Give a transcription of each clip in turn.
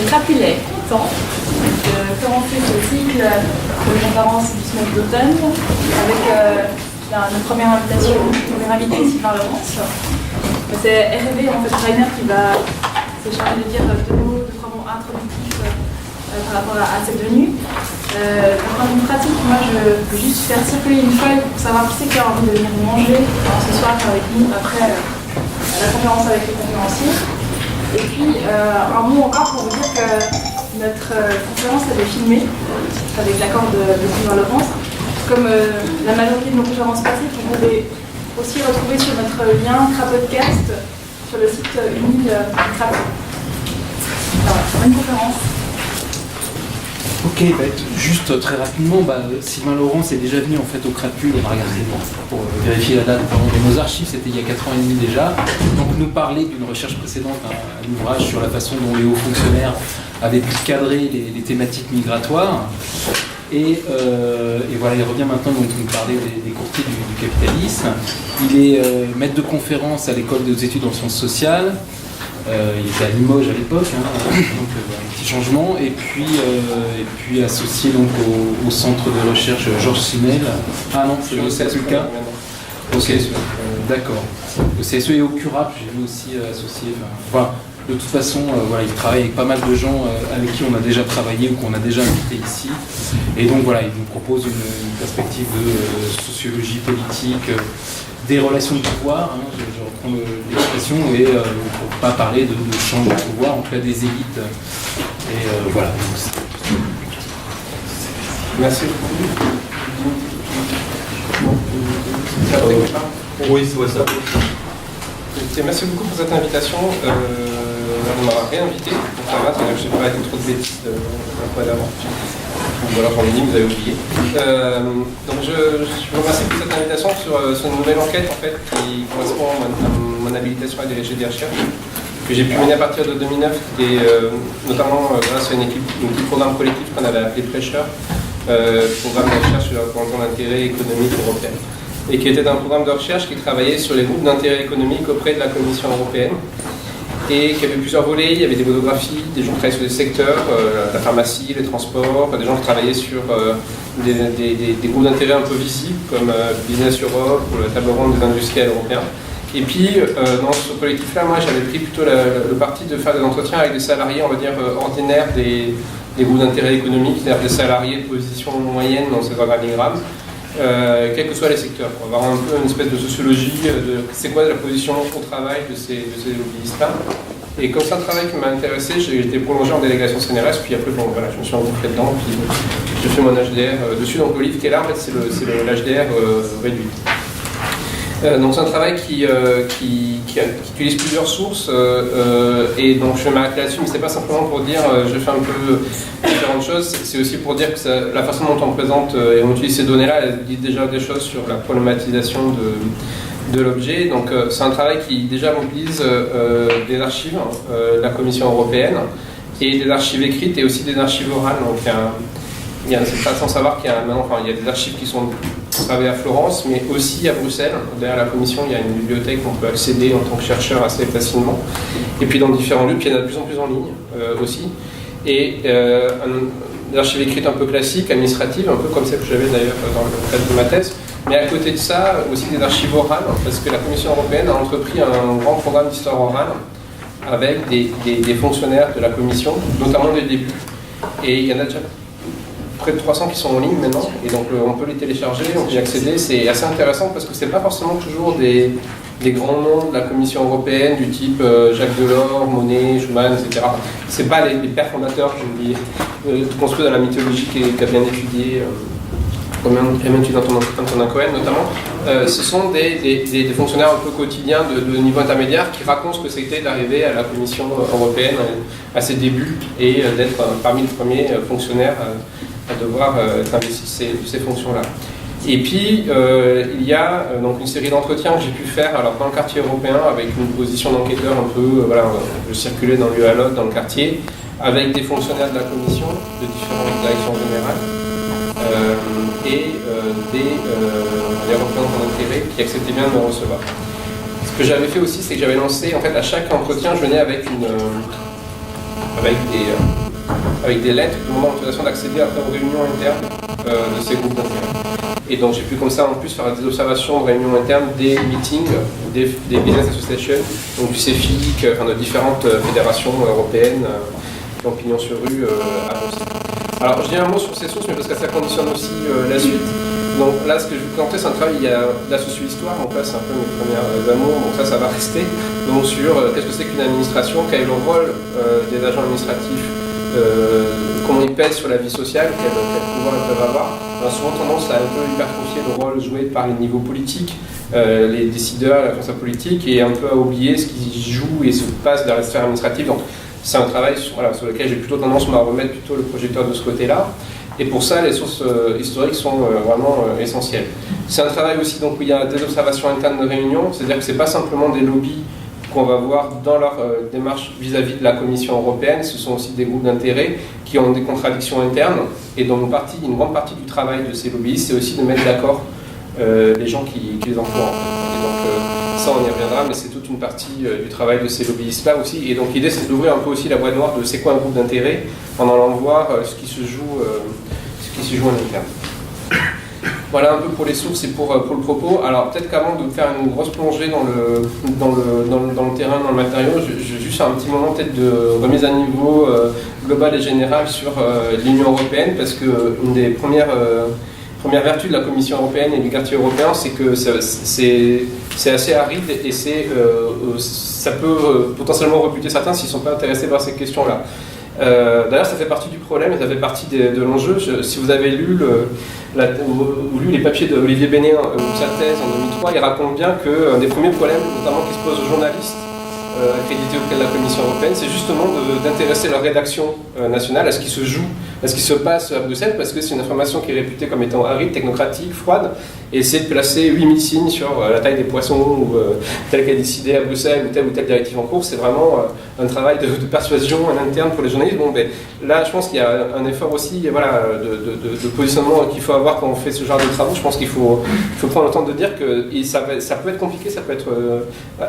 Crapulet, temps, de commencer ce cycle de conférence du semestre d'automne avec notre première invitation, première invitée, Sylvain Laurence. C'est R&B, en fait, Rainer qui va se charger de dire 2 3 mots introductifs par rapport à cette venue. D'un point de vue pratique, moi je peux juste faire circuler une feuille pour savoir qui c'est qui a envie de venir manger ce soir avec nous après la conférence avec les conférenciers. Et puis un mot encore pour vous dire que notre conférence elle est filmée avec l'accord de Sylvain Laurence. Comme la majorité de nos conférences passées, vous pouvez aussi retrouver sur notre lien Crapodcast sur le site Unil Crap. Alors, bonne conférence. Ok, juste très rapidement, Sylvain Laurence est déjà venu en fait au Crapule, on a regardé pour vérifier la date dans nos archives, c'était il y a 4 ans et demi déjà, donc nous parler d'une recherche précédente, un ouvrage sur la façon dont les hauts fonctionnaires avaient pu cadrer les thématiques migratoires. Et voilà, il revient maintenant donc nous parler des courtiers du capitalisme. Il est maître de conférence à l'école des études en sciences sociales. Il était à Limoges à l'époque, donc un petit changement. Et puis associé donc au centre de recherche Georges Simmel. Ah non, c'est plus le cas. Au CSE, d'accord. Au CSE et au CURAP, j'ai vu aussi associé. Voilà. De toute façon, il travaille avec pas mal de gens avec qui on a déjà travaillé ou qu'on a déjà invité ici. Et donc voilà, il nous propose une perspective de sociologie politique, des relations de pouvoir, je reprends l'expression, et pour ne pas parler de champ de pouvoir, en tout cas des élites. Et voilà. Merci. Oui, c'est ça. Merci beaucoup pour cette invitation. On m'a réinvité, donc ça va, c'est-à-dire que je n'ai pas été trop de bêtises un peu d'avant. Ou alors en ligne, vous avez oublié. Donc je vous remercie pour cette invitation sur une nouvelle enquête en fait, qui correspond à mon habilitation à diriger des recherches que j'ai pu mener à partir de 2009, et notamment grâce à un petit programme collectif qu'on avait appelé Prêcheur, programme de recherche sur la représentation d'intérêt économique européenne, et qui était un programme de recherche qui travaillait sur les groupes d'intérêt économique auprès de la Commission européenne, et qui avait plusieurs volets. Il y avait des monographies, des gens qui travaillaient sur des secteurs, la pharmacie, les transports, des gens qui travaillaient sur des groupes d'intérêt un peu visibles, comme Business Europe ou la table ronde des industriels européens. Et puis, dans ce collectif-là, moi, j'avais pris plutôt le parti de faire des entretiens avec des salariés, on va dire, ordinaires des groupes d'intérêt économiques, c'est-à-dire des salariés de position moyenne dans ces organigrammes, quels que soient les secteurs, pour avoir un peu une espèce de sociologie de c'est quoi la position au travail de ces lobbyistes-là. Et comme c'est un travail qui m'a intéressé, j'ai été prolongé en délégation CNRS, puis après je me suis engouffré dedans, puis j'ai fait mon HDR dessus. Donc le livre qui est là, en fait, c'est l'HDR réduit. Donc c'est un travail qui utilise plusieurs sources, et donc je vais m'arrêter là-dessus, mais c'est pas simplement pour dire je fais un peu différentes choses, c'est aussi pour dire que la façon dont on présente et on utilise ces données-là, elle dit déjà des choses sur la problématisation de l'objet. Donc c'est un travail qui déjà mobilise des archives de la Commission européenne, et des archives écrites et aussi des archives orales. Donc c'est pas sans savoir qu'il y a des archives qui sont travaillées à Florence, mais aussi à Bruxelles. Derrière la commission, il y a une bibliothèque où on peut accéder en tant que chercheur assez facilement. Et puis dans différents lieux, puis il y en a de plus en plus en ligne aussi. Et des archives écrites un peu classiques, administratives, un peu comme celle que j'avais d'ailleurs dans le cadre de ma thèse. Mais à côté de ça, aussi des archives orales, parce que la Commission européenne a entrepris un grand programme d'histoire orale avec des fonctionnaires de la Commission, notamment dès le début. Et il y en a déjà près de 300 qui sont en ligne maintenant, et donc on peut les télécharger, on peut y accéder. C'est assez intéressant parce que c'est pas forcément toujours des grands noms de la Commission européenne du type Jacques Delors, Monnet, Schuman, etc. C'est pas les pères fondateurs construits dans la mythologie qui a bien étudié, comme Antonin Cohen notamment. Ce sont des fonctionnaires un peu quotidiens de niveau intermédiaire qui racontent ce que c'était d'arriver à la Commission européenne à ses débuts et d'être parmi les premiers fonctionnaires à devoir être investi de ces fonctions-là. Et puis, il y a donc une série d'entretiens que j'ai pu faire dans le quartier européen avec une position d'enquêteur un peu, je circulais d'un lieu à l'autre dans le quartier, avec des fonctionnaires de la Commission, de différentes directions générales, et des représentants d'intérêt qui acceptaient bien de me recevoir. Ce que j'avais fait aussi, c'est que j'avais lancé, en fait, à chaque entretien, je venais avec avec des lettres demandant l'autorisation d'accéder après aux réunions internes de ces groupes d'intérêt. Et donc j'ai pu comme ça en plus faire des observations de réunions internes, des meetings, des business associations, donc du CEFIC, enfin de différentes fédérations européennes qui ont pignon sur rue à Bruxelles. Alors je dis un mot sur ces sources, mais parce que ça conditionne aussi la suite. Donc là, ce que je vais vous présenter, c'est un travail, il y a de la socio-histoire, donc là c'est un peu mes premières amours, donc ça va rester. Donc sur qu'est-ce que c'est qu'une administration, quel est le rôle des agents administratifs, comment ils pèsent sur la vie sociale, quel pouvoir ils peuvent avoir. On a souvent tendance à un peu hypertrophier le rôle joué par les niveaux politiques, les décideurs, la responsable politique, et un peu à oublier ce qui joue et se passe dans la sphère administrative. Donc c'est un travail sur lequel j'ai plutôt tendance à remettre plutôt le projecteur de ce côté-là. Et pour ça, les sources historiques sont vraiment essentielles. C'est un travail aussi donc, où il y a des observations internes de réunion, c'est-à-dire que ce n'est pas simplement des lobbies qu'on va voir dans leur démarche vis-à-vis de la Commission européenne, ce sont aussi des groupes d'intérêt qui ont des contradictions internes, et dont une grande partie du travail de ces lobbyistes, c'est aussi de mettre d'accord les gens qui les entourent. Et donc ça, on y reviendra, mais c'est toute une partie du travail de ces lobbyistes-là aussi. Et donc l'idée, c'est d'ouvrir un peu aussi la boîte noire de c'est quoi un groupe d'intérêt, en allant voir ce qui se joue en interne. Voilà un peu pour les sources et pour le propos. Alors peut-être qu'avant de faire une grosse plongée dans le terrain, dans le matériau, je vais juste faire un petit moment peut-être de remise à niveau global et général sur l'Union européenne, parce qu'une des premières vertus de la Commission européenne et du quartier européen, c'est que c'est assez aride et ça peut potentiellement rebuter certains s'ils ne sont pas intéressés par ces questions-là. D'ailleurs, ça fait partie du problème et ça fait partie de l'enjeu. Si vous avez lu les papiers d'Olivier Bénéen ou sa thèse en 2003, il raconte bien qu'un des premiers problèmes, notamment qui se posent aux journalistes accrédités auprès de la Commission européenne, c'est justement d'intéresser leur rédaction nationale à ce qui se joue, à ce qui se passe à Bruxelles, parce que c'est une information qui est réputée comme étant aride, technocratique, froide, et essayer de placer 8000 signes sur la taille des poissons ou tel qu'elle est décidée à Bruxelles ou telle directive en cours, c'est vraiment un travail de persuasion en interne pour les journalistes. Bon, ben, là, je pense qu'il y a un effort aussi de positionnement qu'il faut avoir quand on fait ce genre de travaux. Je pense qu'il faut prendre le temps de dire que ça peut être compliqué, ça peut être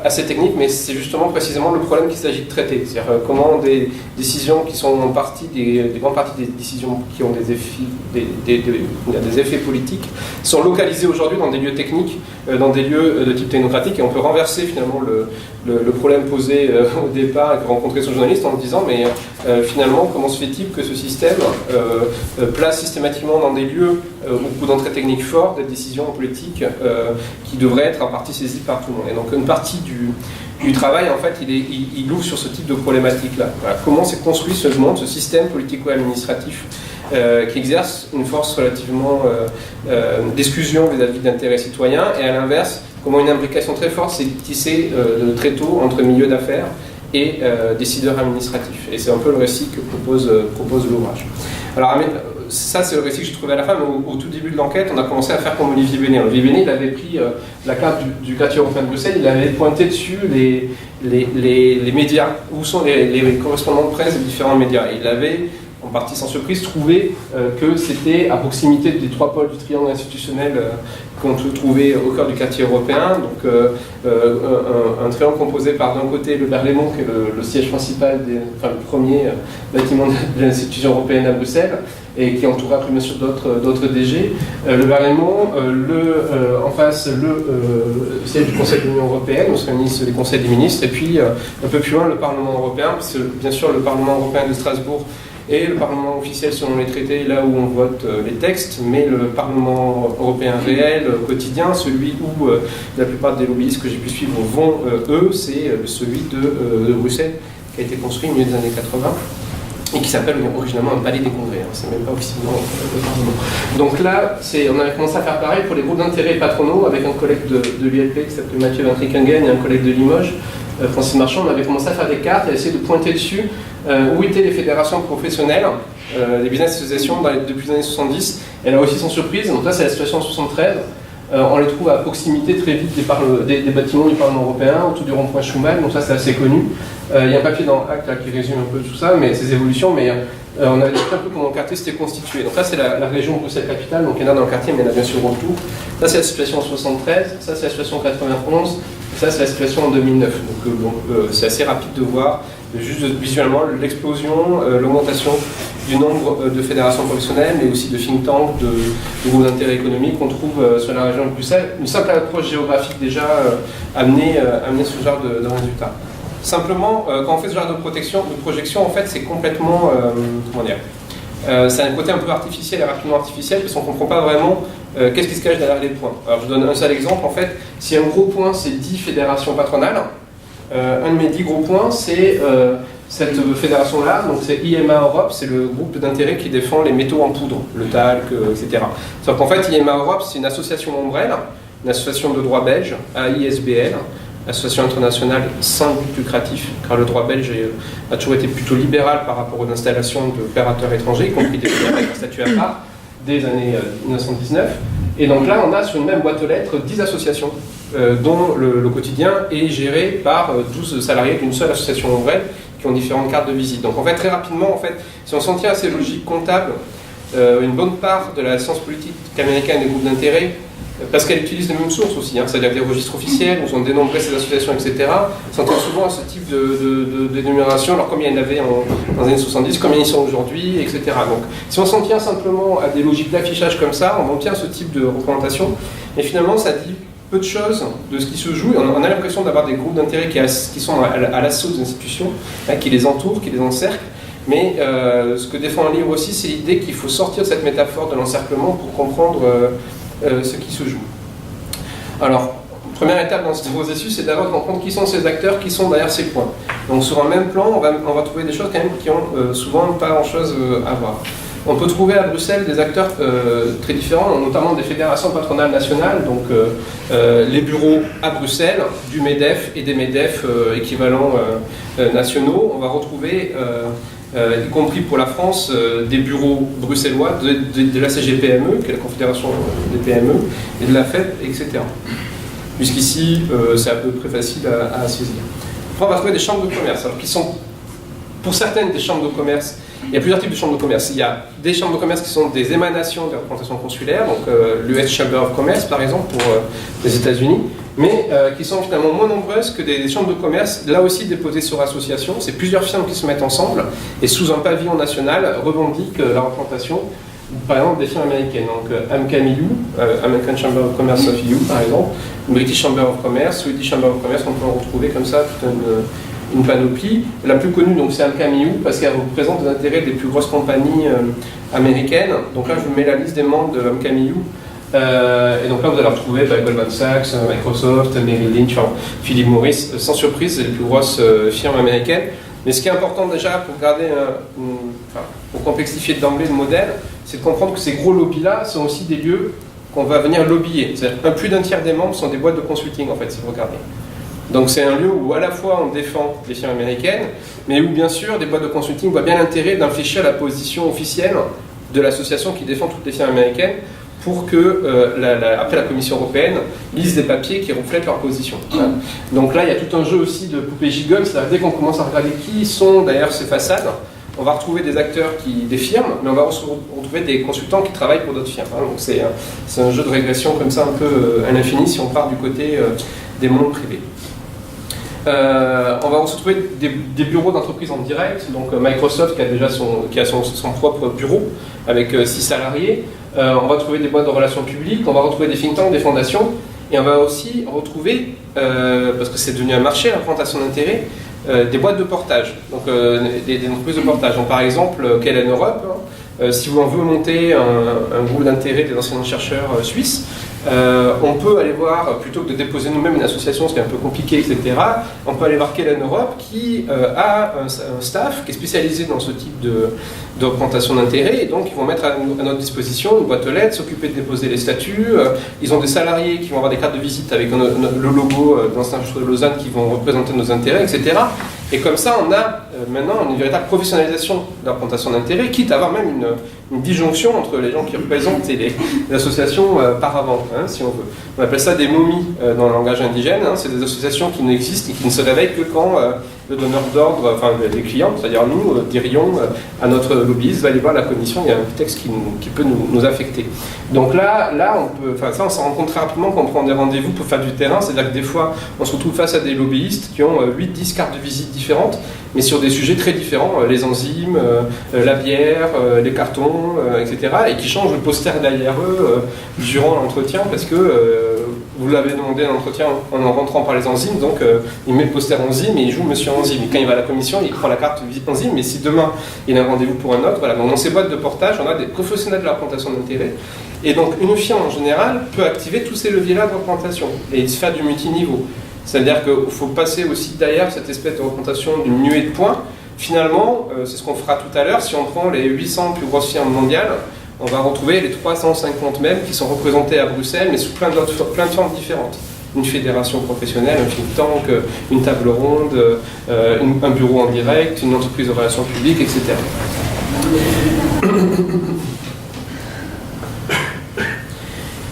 assez technique, mais c'est justement précisément le problème qu'il s'agit de traiter. C'est-à-dire comment des décisions qui sont en partie, des grandes parties des décisions qui ont des effets politiques sont localisées aujourd'hui dans des lieux techniques, dans des lieux de type technocratique, et on peut renverser finalement le problème posé au départ et rencontrer son journaliste en disant mais finalement comment se fait-il que ce système place systématiquement dans des lieux ou d'entrée technique forts des décisions politiques qui devraient être en partie saisies par tout le monde. Et donc une partie du travail, en fait, il ouvre sur ce type de problématique-là. Voilà. Comment s'est construit ce système politico-administratif qui exerce une force relativement d'exclusion vis-à-vis d'intérêts citoyens, et à l'inverse, comment une imbrication très forte s'est tissée très tôt entre milieux d'affaires et décideurs administratifs. Et c'est un peu le récit que propose l'ouvrage. Alors, ça, c'est le récit que j'ai trouvé à la fin, mais au tout début de l'enquête, on a commencé à faire comme Olivier Béné. Olivier Béné, il avait pris la carte du quartier européen de Bruxelles, il avait pointé dessus les médias, où sont les correspondants de presse des différents médias. Et il avait, en partie sans surprise, trouvé que c'était à proximité des trois pôles du triangle institutionnel qu'on peut trouver au cœur du quartier européen. Donc un triangle composé par d'un côté le Berlaymont, qui est le siège principal, le premier bâtiment de l'institution européenne à Bruxelles, et qui entourait après bien sûr d'autres DG. Le Berlaymont, en face le siège du Conseil de l'Union européenne, où se réunissent les conseils des ministres, et puis un peu plus loin le Parlement européen, parce que bien sûr le Parlement européen de Strasbourg et le Parlement officiel selon les traités, là où on vote les textes, mais le Parlement européen réel, quotidien, celui où la plupart des lobbyistes que j'ai pu suivre vont, eux, c'est celui de Bruxelles, qui a été construit au milieu des années 80, et qui s'appelle originalement un palais des congrès, hein, c'est même pas officiellement le Parlement. Donc là, on avait commencé à faire pareil pour les groupes d'intérêt patronaux, avec un collègue de l'ULP qui s'appelle Mathieu Vintry-Kungen et un collègue de Limoges, Francis Marchand. On avait commencé à faire des cartes et à essayer de pointer dessus où étaient les fédérations professionnelles, les business associations depuis les années 70. Et là aussi sans surprise, donc là c'est la situation en 73, on les trouve à proximité très vite des bâtiments du Parlement européen, autour du rond-point Schuman, donc ça c'est assez connu. Il y a un papier dans Acte là, qui résume un peu tout ça, mais ces évolutions, mais on a décrit un peu comment le quartier s'était constitué. Donc là c'est la région Bruxelles-Capitale, donc il y en a dans le quartier, mais il y en a bien sûr autour. Ça c'est la situation en 73, ça c'est la situation en 91, et ça c'est la situation en 2009. Donc c'est assez rapide de voir juste visuellement l'explosion, l'augmentation du nombre de fédérations professionnelles, mais aussi de think tanks, de groupes d'intérêt économique qu'on trouve sur la région de Bruxelles. Une simple approche géographique déjà amener ce genre de résultats. Simplement, quand on fait ce genre de projection, en fait, c'est complètement, comment dire, c'est un côté un peu artificiel et rapidement artificiel, parce qu'on ne comprend pas vraiment qu'est-ce qui se cache derrière les points. Alors je donne un seul exemple, en fait, si un gros point c'est 10 fédérations patronales, un de mes 10 gros points c'est cette fédération-là, donc c'est IMA Europe, c'est le groupe d'intérêt qui défend les métaux en poudre, le talc, etc. Sauf qu'en fait, IMA Europe, c'est une association ombrelle, une association de droit belge, AISBL, association internationale sans but lucratif, car le droit belge a toujours été plutôt libéral par rapport aux installations d'opérateurs étrangers, y compris des pays avec un statut à part, des années 1919. Et donc là, on a sur une même boîte aux lettres 10 associations, dont le quotidien est géré par 12 salariés d'une seule association ombrelle, qui ont différentes cartes de visite. Donc en fait, très rapidement, en fait, si on s'en tient à ces logiques comptables, une bonne part de la science politique américaine des groupes d'intérêt, parce qu'elle utilise les mêmes sources aussi, c'est-à-dire des registres officiels, où sont dénombrées ces associations, etc., s'entend souvent à ce type de d'énumération, alors combien il y en avait dans les années 70, combien ils sont aujourd'hui, etc. Donc si on s'en tient simplement à des logiques d'affichage comme ça, on obtient ce type de représentation, et finalement ça dit peu de choses de ce qui se joue. On a l'impression d'avoir des groupes d'intérêt qui sont à l'assaut des institutions, qui les entourent, qui les encerclent. Mais ce que défend un livre aussi, c'est l'idée qu'il faut sortir cette métaphore de l'encerclement pour comprendre ce qui se joue. Alors, première étape dans ce processus, c'est d'abord de comprendre qui sont ces acteurs, qui sont derrière ces points. Donc sur un même plan, on va trouver des choses quand même qui ont souvent pas grand-chose à voir. On peut trouver à Bruxelles des acteurs très différents, notamment des fédérations patronales nationales, donc les bureaux à Bruxelles, du MEDEF et des MEDEF équivalents nationaux. On va retrouver, y compris pour la France, des bureaux bruxellois de la CGPME, qui est la Confédération des PME, et de la FEP, etc. Jusqu'ici, c'est à peu près facile à saisir. Après, on va trouver des chambres de commerce, alors qui sont, pour certaines, des chambres de commerce. Il y a plusieurs types de chambres de commerce. Il y a des chambres de commerce qui sont des émanations des représentations consulaires, donc l'US Chamber of Commerce par exemple pour les États-Unis, mais qui sont finalement moins nombreuses que des chambres de commerce, là aussi déposées sur association. C'est plusieurs firmes qui se mettent ensemble et sous un pavillon national revendiquent la représentation, par exemple des firmes américaines. Donc AMCAM-EU, American Chamber of Commerce of EU par exemple, British Chamber of Commerce, Swedish Chamber of Commerce, on peut en retrouver comme ça toute une panoplie. La plus connue, donc, c'est AMCAM-EU, parce qu'elle représente les intérêts des plus grosses compagnies américaines. Donc là, je vous mets la liste des membres de AMCAM-EU. Et donc là, vous allez retrouver Goldman Sachs, Microsoft, Merrill Lynch, Philip Morris, sans surprise, les plus grosses firmes américaines. Mais ce qui est important déjà pour garder, pour complexifier d'emblée le modèle, c'est de comprendre que ces gros lobbies-là sont aussi des lieux qu'on va venir lobbyer. C'est-à-dire plus d'un tiers des membres sont des boîtes de consulting, en fait, si vous regardez. Donc c'est un lieu où à la fois on défend les firmes américaines, mais où bien sûr des boîtes de consulting voient bien l'intérêt d'infléchir la position officielle de l'association qui défend toutes les firmes américaines pour que, après la Commission européenne, lise des papiers qui reflètent leur position. Voilà. Donc là il y a tout un jeu aussi de poupée gigogne, c'est-à-dire dès qu'on commence à regarder qui sont derrière ces façades, on va retrouver des acteurs des firmes, mais on va retrouver des consultants qui travaillent pour d'autres firmes. Donc c'est un jeu de régression comme ça un peu à l'infini si on part du côté des mondes privés. On va aussi trouver des bureaux d'entreprise en direct, donc Microsoft qui a son propre bureau avec 6 salariés. On va trouver des boîtes de relations publiques, on va retrouver des think tanks, des fondations, et on va aussi retrouver, parce que c'est devenu un marché, la représentation d'intérêt, des boîtes de portage, donc des entreprises de portage. Donc, par exemple, Kellen Europe, si on veut monter un groupe d'intérêt des anciens chercheurs suisses, on peut aller voir, plutôt que de déposer nous-mêmes une association, ce qui est un peu compliqué, etc., on peut aller voir Kellen Europe qui a un staff qui est spécialisé dans ce type de représentation d'intérêt, et donc ils vont mettre à notre disposition une boîte aux lettres, s'occuper de déposer les statuts. Ils ont des salariés qui vont avoir des cartes de visite avec le logo de l'Institut de Lausanne qui vont représenter nos intérêts, etc. Et comme ça, on a maintenant une véritable professionnalisation de la représentation d'intérêt, quitte à avoir même une disjonction entre les gens qui représentent et les associations par avant, si on veut. On appelle ça des momies dans le langage indigène. C'est des associations qui n'existent et qui ne se réveillent que quand le donneur d'ordre, enfin les clients, c'est-à-dire nous, dirions à notre lobbyiste, va aller voir la commission, il y a un texte qui peut nous affecter. Donc là on s'en rend compte très rapidement quand on prend des rendez-vous pour faire du terrain, c'est-à-dire que des fois, on se retrouve face à des lobbyistes qui ont 8-10 cartes de visite différentes, mais sur des sujets très différents, les enzymes, la bière, les cartons, etc., et qui changent le poster derrière eux durant l'entretien, parce que vous l'avez demandé à l'entretien en rentrant par les enzymes, donc il met le poster enzyme et il joue Monsieur Enzyme. Et quand il va à la commission, il prend la carte enzyme, mais si demain il a un rendez-vous pour un autre, voilà. Donc dans ces boîtes de portage, on a des professionnels de la représentation d'intérêt, et donc une firme en général peut activer tous ces leviers-là de représentation et faire du multiniveau. C'est-à-dire qu'il faut passer aussi derrière cette espèce de représentation d'une nuée de points. Finalement, c'est ce qu'on fera tout à l'heure, si on prend les 800 plus grosses firmes mondiales, on va retrouver les 350 mêmes qui sont représentés à Bruxelles, mais sous plein de formes différentes. Une fédération professionnelle, un think tank, une table ronde, un bureau en direct, une entreprise de relations publiques, etc.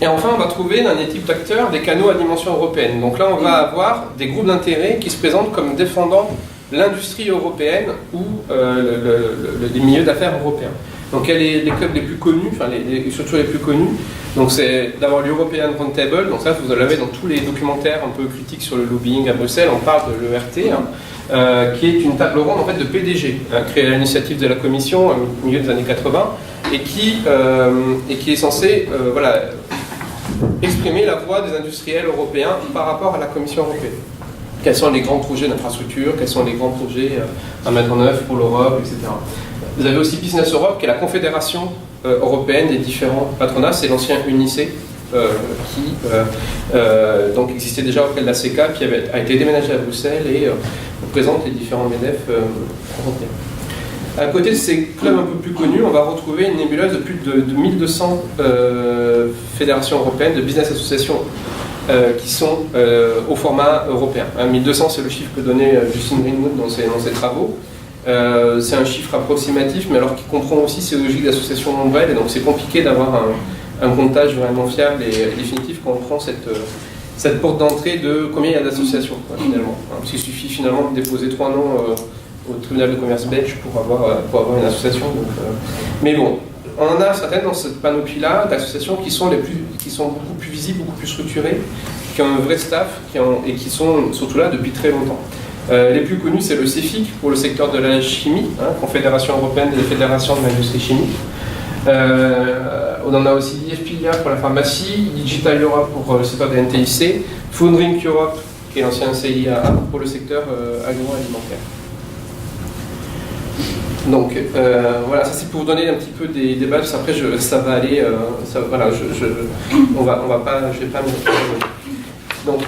Et enfin, on va trouver dans les types d'acteurs des canaux à dimension européenne. Donc là, on va avoir des groupes d'intérêt qui se présentent comme défendant l'industrie européenne ou les milieux d'affaires européens. Donc il y a les clubs les plus connus, enfin les structures les plus connues. Donc c'est d'abord l'European Roundtable, donc ça vous l'avez dans tous les documentaires un peu critiques sur le lobbying à Bruxelles, on parle de l'ERT, qui est une table ronde en fait de PDG, créée à l'initiative de la Commission au milieu des années 80, et qui est censée exprimer la voix des industriels européens par rapport à la Commission européenne. Quels sont les grands projets d'infrastructure, quels sont les grands projets à mettre en œuvre pour l'Europe, etc. Vous avez aussi Business Europe, qui est la confédération européenne des différents patronats, c'est l'ancien UNICE, qui donc existait déjà auprès de la CECA, qui a été déménagé à Bruxelles et représente les différents MEDEF européens. À côté de ces clubs un peu plus connus, on va retrouver une nébuleuse de plus de 1200 fédérations européennes de business associations qui sont au format européen. 1200, c'est le chiffre que donnait Justine Greenwood dans ses travaux. C'est un chiffre approximatif, mais alors qui comprend aussi ces logiques d'association nombreuses, et donc c'est compliqué d'avoir un comptage vraiment fiable et définitif quand on prend cette porte d'entrée de combien il y a d'associations, finalement. Parce qu'il suffit finalement de déposer 3 noms au tribunal de commerce belge pour avoir une association. Donc, mais bon, on en a certaines dans cette panoplie-là d'associations qui sont beaucoup plus visibles, beaucoup plus structurées, qui ont un vrai staff et qui sont surtout là depuis très longtemps. Les plus connus, c'est le CEFIC pour le secteur de la chimie, Confédération européenne des fédérations de l'industrie chimique. On en a aussi l'IFPIA pour la pharmacie, Digital Europe pour le secteur de NTIC, Food Drink Europe, qui est l'ancien CIA, pour le secteur agroalimentaire. Donc voilà, ça c'est pour vous donner un petit peu des bases. Après, ça va aller. Voilà, je vais pas me. Donc,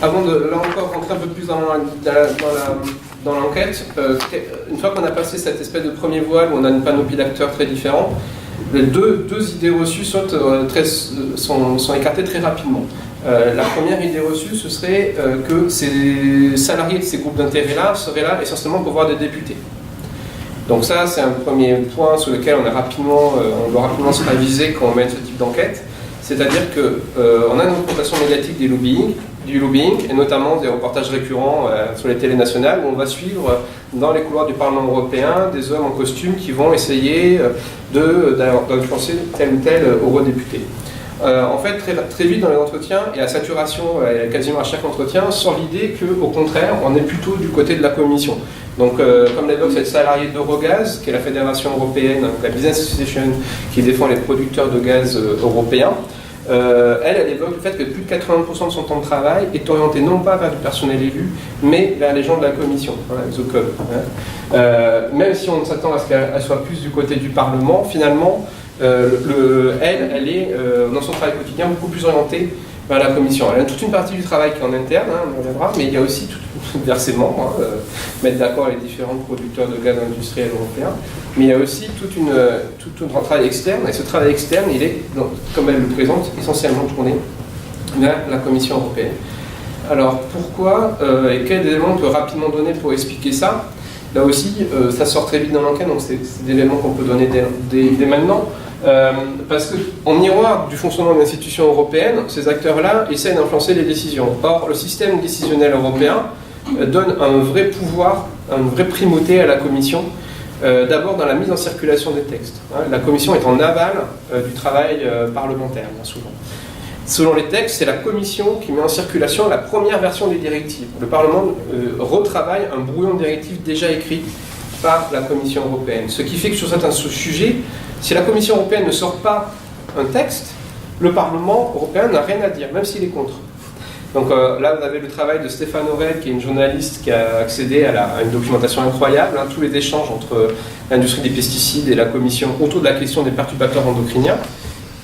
avant de là encore rentrer un peu plus dans l'enquête, une fois qu'on a passé cette espèce de premier voile où on a une panoplie d'acteurs très différents, les deux idées reçues sont écartées très rapidement. La première idée reçue, ce serait que ces salariés de ces groupes d'intérêt-là seraient là essentiellement pour voir des députés. Donc ça, c'est un premier point sur lequel on doit rapidement se réviser quand on mène ce type d'enquête. C'est-à-dire qu'on a une représentation médiatique du lobbying, et notamment des reportages récurrents sur les télés nationales, où on va suivre dans les couloirs du Parlement européen des hommes en costume qui vont essayer d'influencer tel ou tel eurodéputé. En fait, très vite dans les entretiens, et à saturation, quasiment à chaque entretien, sort l'idée qu'au contraire, on est plutôt du côté de la Commission. Donc, comme l'évoque cette salariée d'Eurogaz, qui est la fédération européenne, la Business Association, qui défend les producteurs de gaz européens, elle évoque le fait que plus de 80% de son temps de travail est orienté non pas vers du personnel élu, mais vers les gens de la Commission, les OCOM. Même si on s'attend à ce qu'elle soit plus du côté du Parlement, finalement, elle est dans son travail quotidien beaucoup plus orientée vers la Commission. Elle a toute une partie du travail qui est en interne, on reviendra, mais il y a aussi versément mettre d'accord les différents producteurs de gaz industriels européens, mais il y a aussi tout un travail externe, et ce travail externe, il est, comme elle le présente, essentiellement tourné vers la Commission européenne. Alors pourquoi et quels éléments on peut rapidement donner pour expliquer ça? Là aussi, ça sort très vite dans l'enquête, donc c'est des éléments qu'on peut donner dès maintenant. Parce qu'en miroir du fonctionnement de l'institution européenne, ces acteurs-là essaient d'influencer les décisions. Or, le système décisionnel européen donne un vrai pouvoir, une vraie primauté à la Commission, d'abord dans la mise en circulation des textes. La Commission est en aval du travail parlementaire, bien souvent. Selon les textes, c'est la Commission qui met en circulation la première version des directives. Le Parlement retravaille un brouillon de directive déjà écrit par la Commission européenne. Ce qui fait que sur certains sujets, si la Commission européenne ne sort pas un texte, le Parlement européen n'a rien à dire, même s'il est contre. Donc là, vous avez le travail de Stéphane Aurel, qui est une journaliste qui a accédé à une documentation incroyable, tous les échanges entre l'industrie des pesticides et la Commission autour de la question des perturbateurs endocriniens.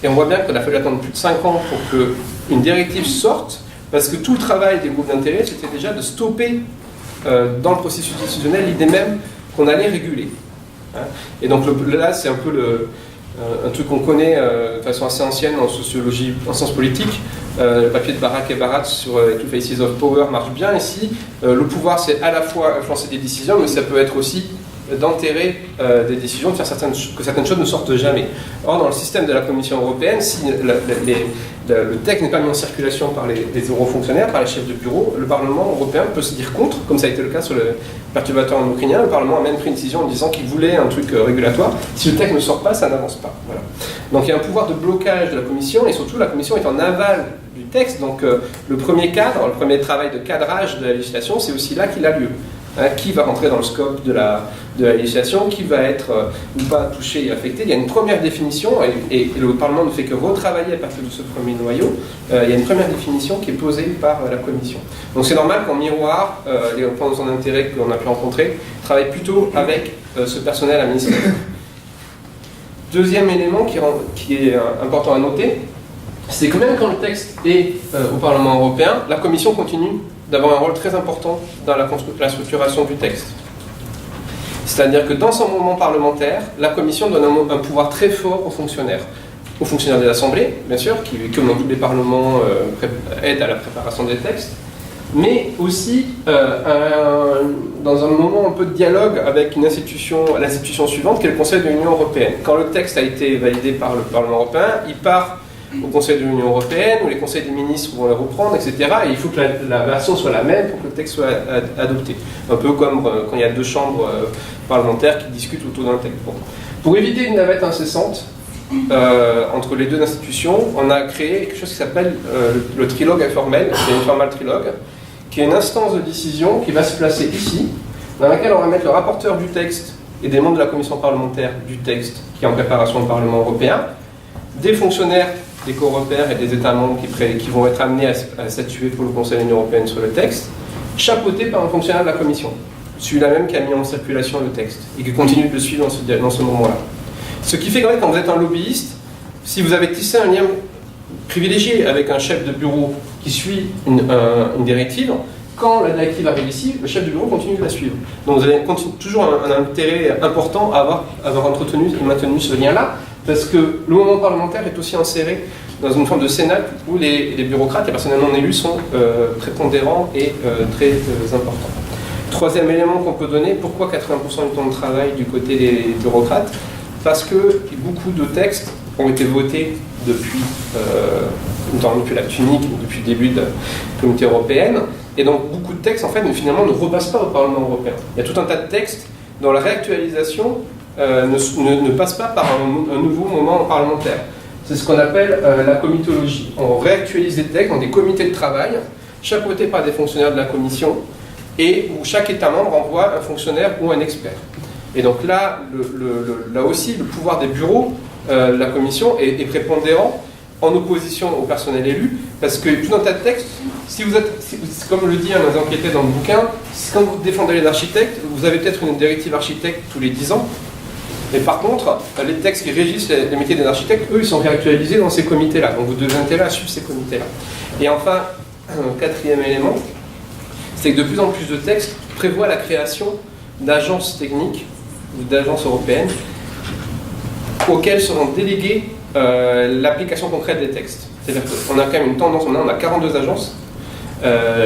Et on voit bien qu'il a fallu attendre plus de 5 ans pour qu'une directive sorte, parce que tout le travail des groupes d'intérêt, c'était déjà de stopper dans le processus décisionnel l'idée même qu'on allait réguler. Et donc là, c'est un peu un truc qu'on connaît de façon assez ancienne en sociologie, en sciences politiques. Le papier de Barak et Barat sur Two Faces of Power marche bien ici. Le pouvoir, c'est à la fois influencer des décisions, mais ça peut être aussi d'enterrer des décisions, de faire que certaines choses ne sortent jamais. Or, dans le système de la Commission européenne, si le texte n'est pas mis en circulation par les eurofonctionnaires, par les chefs de bureau, le Parlement européen peut se dire contre, comme ça a été le cas sur le perturbateur endocrinien. Le Parlement a même pris une décision en disant qu'il voulait un truc régulatoire. Si le texte ne sort pas, ça n'avance pas. Voilà. Donc il y a un pouvoir de blocage de la Commission, et surtout la Commission est en aval du texte. Donc le premier cadre, le premier travail de cadrage de la législation, c'est aussi là qu'il a lieu. Qui va rentrer dans le scope de la législation, qui va être ou pas touché et affecté. Il y a une première définition, et le Parlement ne fait que retravailler à partir de ce premier noyau. Il y a une première définition qui est posée par la Commission. Donc c'est normal qu'en miroir, les représentants d'intérêt qu'on a pu rencontrer travaillent plutôt avec ce personnel administratif. Deuxième élément qui est important à noter, c'est que même quand le texte est au Parlement européen, la Commission continue d'avoir un rôle très important dans la structuration du texte. C'est-à-dire que dans son moment parlementaire, la Commission donne un pouvoir très fort aux fonctionnaires des assemblées, bien sûr, qui, comme dans tous les parlements, aident à la préparation des textes, mais aussi dans un moment un peu de dialogue avec l'institution suivante, qui est le Conseil de l'Union européenne. Quand le texte a été validé par le Parlement européen, il part au Conseil de l'Union européenne, où les conseils des ministres vont le reprendre, etc. Et il faut que la version soit la même pour que le texte soit adopté. Un peu comme quand il y a 2 chambres parlementaires qui discutent autour d'un texte. Bon. Pour éviter une navette incessante entre les deux institutions, on a créé quelque chose qui s'appelle le trilogue informel, c'est une formale trilogue, qui est une instance de décision qui va se placer ici, dans laquelle on va mettre le rapporteur du texte et des membres de la commission parlementaire du texte qui est en préparation au Parlement européen, des fonctionnaires des co-repères et des États membres qui vont être amenés à statuer pour le Conseil de l'Union européenne sur le texte, chapeauté par un fonctionnaire de la Commission, celui-là même qui a mis en circulation le texte et qui continue de le suivre dans ce moment-là. Ce qui fait que quand vous êtes un lobbyiste, si vous avez tissé un lien privilégié avec un chef de bureau qui suit une directive, quand la directive arrive ici, le chef de bureau continue de la suivre. Donc vous avez toujours un intérêt important à avoir entretenu et maintenu ce lien-là, parce que le moment parlementaire est aussi inséré dans une forme de Sénat où les bureaucrates, les personnes non élus, sont prépondérants et très importants. Troisième élément qu'on peut donner, pourquoi 80% du temps de travail du côté des bureaucrates? Parce que beaucoup de textes ont été votés depuis la tunique, depuis le début de la Communauté européenne, et donc beaucoup de textes en fait finalement ne repassent pas au Parlement européen. Il y a tout un tas de textes dont la réactualisation ne passe pas par un nouveau moment parlementaire. C'est ce qu'on appelle la comitologie. On réactualise des textes dans des comités de travail, chapeautés par des fonctionnaires de la Commission, et où chaque État membre envoie un fonctionnaire ou un expert. Et donc là aussi, le pouvoir des bureaux de la Commission est prépondérant en opposition au personnel élu, parce que tout un tas de textes, comme le dit un des enquêtés dans le bouquin, quand vous défendez les architectes, vous avez peut-être une directive architecte tous les 10 ans, mais par contre, les textes qui régissent les métiers des architectes, eux, ils sont réactualisés dans ces comités-là, donc vous devez intérêt à suivre ces comités-là. Et enfin, un quatrième élément, c'est que de plus en plus de textes prévoient la création d'agences techniques ou d'agences européennes auxquelles seront déléguées l'application concrète des textes. C'est-à-dire qu'on a quand même une tendance, on a 42 agences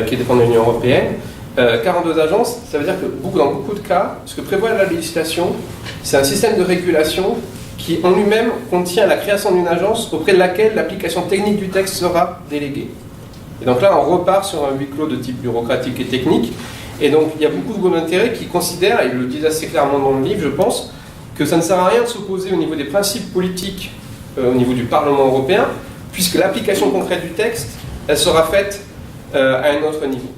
qui dépendent de l'Union européenne. 42 agences, ça veut dire que dans beaucoup de cas, ce que prévoit la législation, c'est un système de régulation qui en lui-même contient la création d'une agence auprès de laquelle l'application technique du texte sera déléguée. Et donc là, on repart sur un huis clos de type bureaucratique et technique. Et donc, il y a beaucoup de groupes d'intérêt qui considèrent, et ils le disent assez clairement dans le livre, je pense, que ça ne sert à rien de s'opposer au niveau des principes politiques, au niveau du Parlement européen, puisque l'application concrète du texte, elle sera faite à un autre niveau.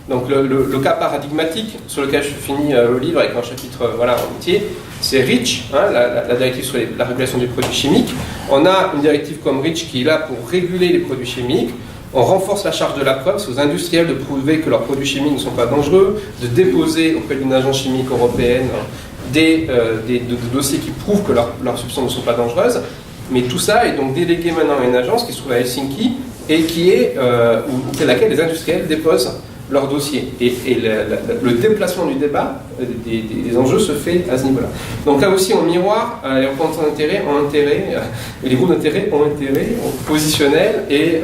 Donc le cas paradigmatique sur lequel je finis le livre avec un chapitre en entier, c'est REACH, hein, la directive sur la régulation des produits chimiques. On a une directive comme REACH qui est là pour réguler les produits chimiques. On renforce la charge de la preuve, c'est aux industriels de prouver que leurs produits chimiques ne sont pas dangereux, de déposer auprès d'une agence chimique européenne des dossiers qui prouvent que leurs substances ne sont pas dangereuses. Mais tout ça est donc délégué maintenant à une agence qui se trouve à Helsinki et qui est auprès de laquelle les industriels déposent leur dossier. Et le déplacement du débat, des enjeux se fait à ce niveau-là. Donc là aussi, en miroir, les représentants d'intérêt ont intérêt, et les groupes d'intérêt ont intérêt positionnel et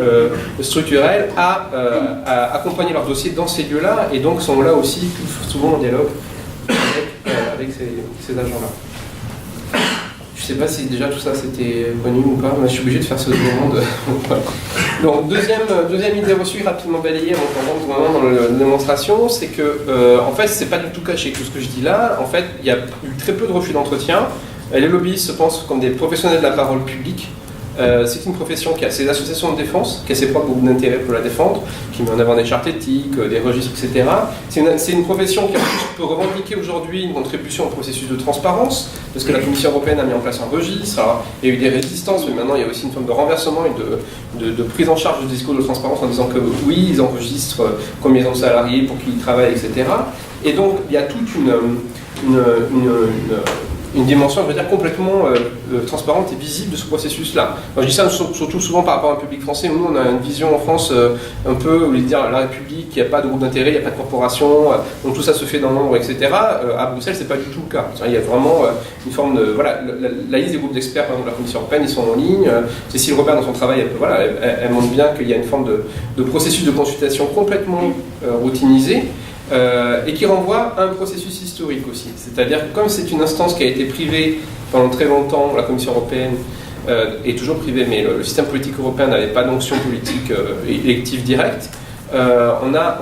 structurel à accompagner leur dossier dans ces lieux-là, et donc sont là aussi souvent en dialogue avec ces agents-là. Je ne sais pas si déjà tout ça c'était connu ou pas, mais je suis obligé de faire ce moment de... Donc deuxième idée reçue rapidement balayée avant dans la démonstration, c'est que en fait c'est pas du tout caché tout ce que je dis là. En fait il y a eu très peu de refus d'entretien. Les lobbyistes se pensent comme des professionnels de la parole publique. C'est une profession qui a ses associations de défense, qui a ses propres groupes d'intérêt pour la défendre, qui met en avant des chartes éthiques, des registres, etc. C'est une profession qui en plus peut revendiquer aujourd'hui une contribution au processus de transparence, parce que la Commission européenne a mis en place un registre. Alors, il y a eu des résistances, mais maintenant il y a aussi une forme de renversement et de prise en charge du discours de transparence en disant que oui, ils enregistrent combien ils ont de salariés, pour qui ils travaillent, etc. Et donc il y a toute une dimension, je veux dire, complètement transparente et visible de ce processus-là. Je dis ça surtout souvent par rapport à un public français, où nous on a une vision en France un peu, où dire la République, il n'y a pas de groupe d'intérêt, il n'y a pas de corporation, donc tout ça se fait dans l'ombre, etc. À Bruxelles, c'est pas du tout le cas. Il y a vraiment une forme de... Voilà, la liste des groupes d'experts, par exemple, de la Commission européenne, ils sont en ligne. Cécile Robert, dans son travail, elle montre bien qu'il y a une forme de processus de consultation complètement routinisé. Et qui renvoie à un processus historique aussi. C'est-à-dire que comme c'est une instance qui a été privée pendant très longtemps, la Commission européenne est toujours privée, mais le système politique européen n'avait pas d'onction politique élective directe, on a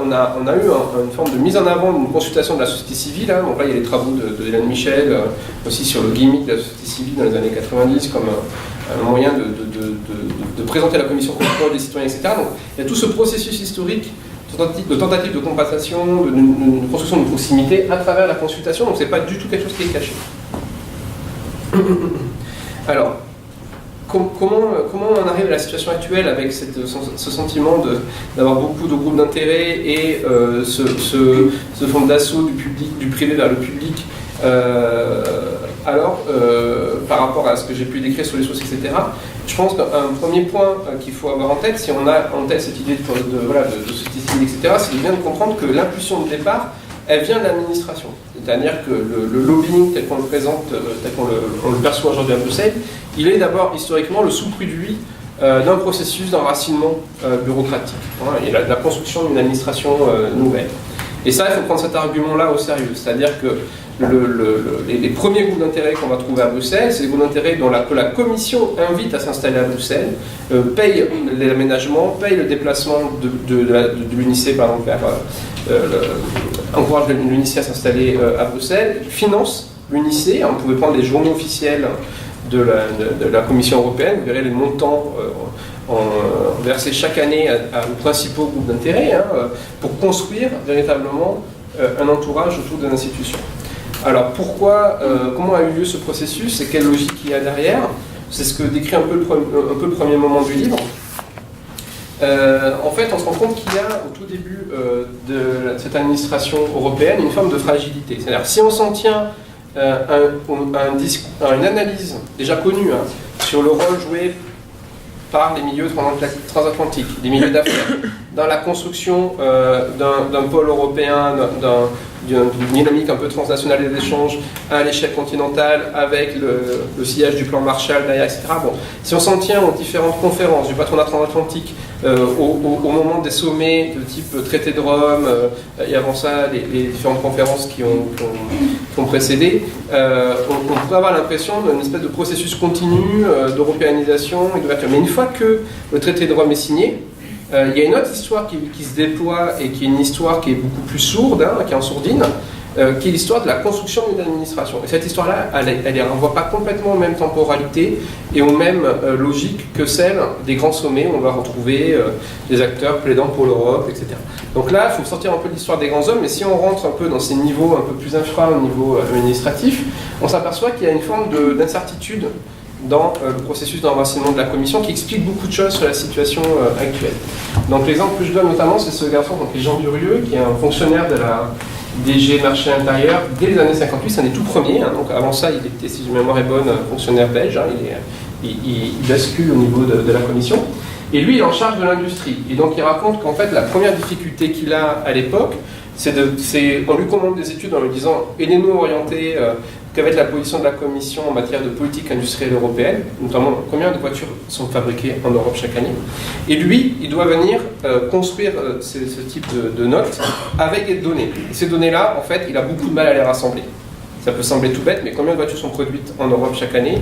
eu une forme de mise en avant d'une consultation de la société civile. Hein. Donc là, il y a les travaux de Hélène Michel, aussi sur le gimmick de la société civile dans les années 90, comme un moyen de présenter la Commission contre des citoyens, etc. Donc il y a tout ce processus historique de tentative de compensation, de construction de proximité à travers la consultation, donc c'est pas du tout quelque chose qui est caché. Alors, comment on arrive à la situation actuelle avec ce sentiment d'avoir beaucoup de groupes d'intérêt et ce forme d'assaut du privé vers le public par rapport à ce que j'ai pu décrire sur les sources, etc. Je pense qu'un premier point qu'il faut avoir en tête, si on a en tête cette idée de société civile, etc., c'est de bien comprendre que l'impulsion de départ, elle vient de l'administration. C'est-à-dire que le lobbying tel qu'on le présente, tel qu'on le perçoit aujourd'hui à Bruxelles, il est d'abord historiquement le sous-produit d'un processus d'enracinement bureaucratique, et la construction d'une administration nouvelle. Et ça, il faut prendre cet argument-là au sérieux. C'est-à-dire que les premiers groupes d'intérêt qu'on va trouver à Bruxelles, c'est des groupes d'intérêt que la Commission invite à s'installer à Bruxelles, paye l'aménagement, paye le déplacement de l'UNICE, par exemple, encourage l'UNICE à s'installer à Bruxelles, finance l'UNICE. On pouvait prendre les journaux officiels de la Commission européenne, vous verrez les montants versés chaque année aux principaux groupes d'intérêt, pour construire véritablement un entourage autour de l'institution. Alors comment a eu lieu ce processus et quelle logique il y a derrière? C'est ce que décrit un peu le premier moment du livre. En fait, on se rend compte qu'il y a au tout début de cette administration européenne une forme de fragilité. C'est-à-dire si on s'en tient à une analyse déjà connue sur le rôle joué par les milieux transatlantiques, les milieux d'affaires, dans la construction d'un pôle européen, d'une dynamique un peu transnationale des échanges à l'échelle continentale, avec le sillage du plan Marshall derrière, etc. Bon, si on s'en tient aux différentes conférences du patronat transatlantique, au moment des sommets de type traité de Rome, et avant ça, les différentes conférences qui ont précédé, on pourrait avoir l'impression d'une espèce de processus continu d'européanisation et d'ouverture. Mais une fois que le traité de Rome est signé, il y a une autre histoire qui se déploie et qui est une histoire qui est beaucoup plus sourde, qui est en sourdine, qui est l'histoire de la construction d'une administration. Et cette histoire-là, elle ne renvoie pas complètement aux mêmes temporalités et aux mêmes logiques que celle des grands sommets où on va retrouver des acteurs plaidant pour l'Europe, etc. Donc là, il faut sortir un peu de l'histoire des grands hommes, mais si on rentre un peu dans ces niveaux un peu plus infra au niveau administratif, on s'aperçoit qu'il y a une forme d'incertitude dans le processus d'enracinement de la commission qui explique beaucoup de choses sur la situation actuelle. Donc l'exemple que je donne notamment, c'est ce garçon, donc Jean Durieux, qui est un fonctionnaire de la DG Marché Intérieur dès les années 58, c'est un des tout premiers, hein, donc avant ça il était, si ma mémoire est bonne, fonctionnaire belge, hein, il bascule au niveau de la commission, et lui il est en charge de l'industrie, et donc il raconte qu'en fait la première difficulté qu'il a à l'époque, on lui commande des études en lui disant aidez-nous à orienter quelle va être la position de la Commission en matière de politique industrielle européenne, notamment combien de voitures sont fabriquées en Europe chaque année. Et lui, il doit venir construire ce type de notes avec des données. Et ces données-là, en fait, il a beaucoup de mal à les rassembler. Ça peut sembler tout bête, mais combien de voitures sont produites en Europe chaque année,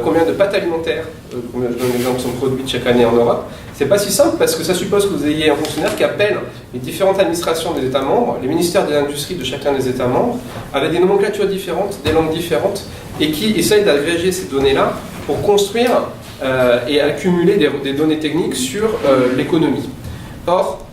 combien de pâtes alimentaires, je donne un exemple, sont produites chaque année en Europe. C'est pas si simple parce que ça suppose que vous ayez un fonctionnaire qui appelle les différentes administrations des États membres, les ministères de l'industrie de chacun des États membres, avec des nomenclatures différentes, des langues différentes, et qui essaye d'agréger ces données-là pour construire et accumuler des données techniques sur l'économie. Or,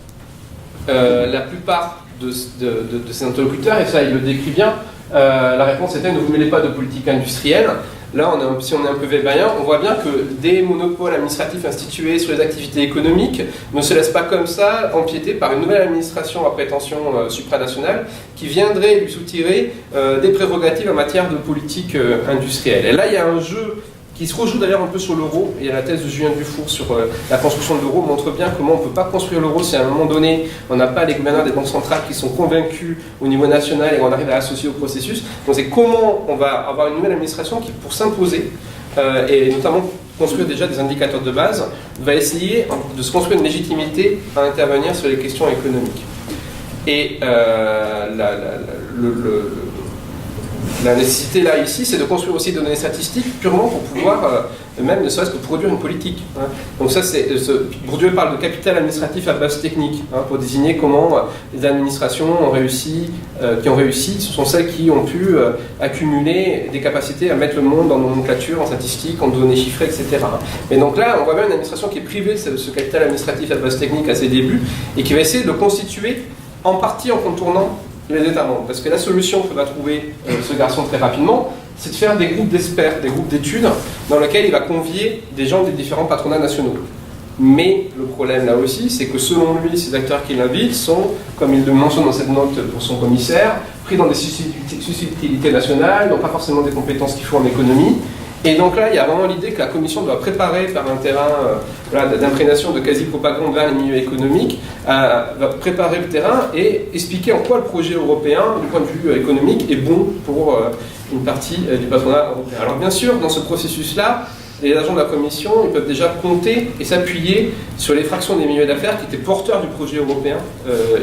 la plupart de ces interlocuteurs, et ça il le décrit bien, la réponse était ne vous mêlez pas de politique industrielle. Là, si on est un peu weberien, on voit bien que des monopoles administratifs institués sur les activités économiques ne se laissent pas comme ça empiéter par une nouvelle administration à prétention supranationale qui viendrait lui soutirer des prérogatives en matière de politique industrielle. Et là, il y a un jeu qui se rejoue d'ailleurs un peu sur l'euro, et la thèse de Julien Dufour sur la construction de l'euro montre bien comment on ne peut pas construire l'euro si à un moment donné on n'a pas les gouverneurs des banques centrales qui sont convaincus au niveau national et on arrive à l'associer au processus. Donc c'est comment on va avoir une nouvelle administration qui, pour s'imposer, et notamment construire déjà des indicateurs de base, va essayer de se construire une légitimité à intervenir sur les questions économiques. Et la nécessité là, ici, c'est de construire aussi des données statistiques purement pour pouvoir, même ne serait-ce que produire une politique. Hein. Donc ça, Bourdieu parle de capital administratif à base technique, hein, pour désigner comment les administrations qui ont réussi, ce sont celles qui ont pu accumuler des capacités à mettre le monde en nomenclature, en statistique, en données chiffrées, etc. Mais donc là, on voit bien une administration qui est privée de ce capital administratif à base technique à ses débuts, et qui va essayer de le constituer en partie en contournant les États membres. Parce que la solution que va trouver ce garçon très rapidement, c'est de faire des groupes d'experts, des groupes d'études, dans lesquels il va convier des gens des différents patronats nationaux. Mais le problème là aussi, c'est que selon lui, ces acteurs qu'il invite sont, comme il le mentionne dans cette note pour son commissaire, pris dans des susceptibilités nationales, n'ont pas forcément des compétences qu'il faut en économie. Et donc là, il y a vraiment l'idée que la Commission doit préparer par un terrain d'imprégnation, de quasi-propagande vers les milieux économiques, va préparer le terrain et expliquer en quoi le projet européen, du point de vue économique, est bon pour une partie du patronat européen. Alors bien sûr, dans ce processus-là, les agents de la Commission, ils peuvent déjà compter et s'appuyer sur les fractions des milieux d'affaires qui étaient porteurs du projet européen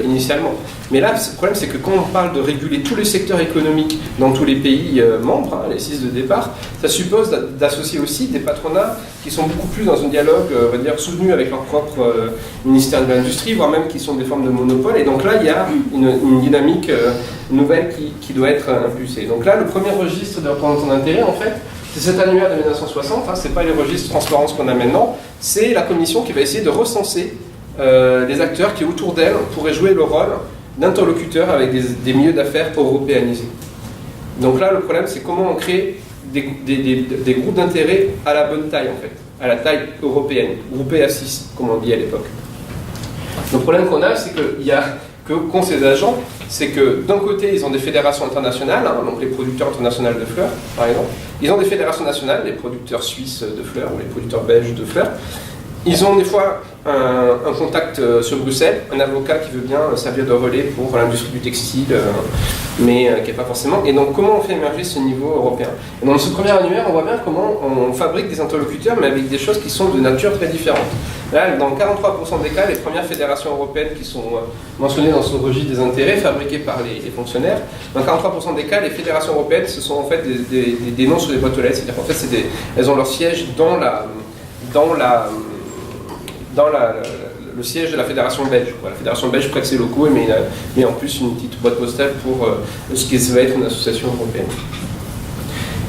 initialement. Mais là, le problème, c'est que quand on parle de réguler tous les secteurs économiques dans tous les pays membres, hein, les 6 de départ, ça suppose d'associer aussi des patronats qui sont beaucoup plus dans un dialogue, on va dire, soutenu avec leur propre ministère de l'Industrie, voire même qui sont des formes de monopole. Et donc là, il y a une dynamique nouvelle qui doit être impulsée. Donc là, le premier registre de représentation d'intérêt, en fait, c'est cet annuaire de 1960, hein, c'est pas les registres de transparence qu'on a maintenant, c'est la Commission qui va essayer de recenser les acteurs qui, autour d'elle, pourraient jouer le rôle d'interlocuteurs avec des milieux d'affaires européanisés. Donc là, le problème, c'est comment on crée des groupes d'intérêt à la bonne taille, en fait, à la taille européenne, groupés à 6, comme on dit à l'époque. Le problème qu'on a, c'est qu'ont ces agents, c'est que d'un côté, ils ont des fédérations internationales, hein, donc les producteurs internationaux de fleurs, par exemple. Ils ont des fédérations nationales, les producteurs suisses de fleurs ou les producteurs belges de fleurs. Ils ont des fois un contact sur Bruxelles, un avocat qui veut bien servir de relais pour l'industrie du textile, mais qui n'est pas forcément. Et donc, comment on fait émerger ce niveau européen? Et dans ce premier annuaire, on voit bien comment on fabrique des interlocuteurs, mais avec des choses qui sont de nature très différente. Là, dans 43% des cas, les premières fédérations européennes qui sont mentionnées dans ce registre des intérêts, fabriquées par les fonctionnaires, dans 43% des cas, les fédérations européennes, ce sont en fait des noms sur les boîtes aux lettres. C'est-à-dire qu'en fait, elles ont leur siège dans le le siège de la fédération belge. La fédération belge prête ses locaux et met en plus une petite boîte postale pour ce qui va être une association européenne.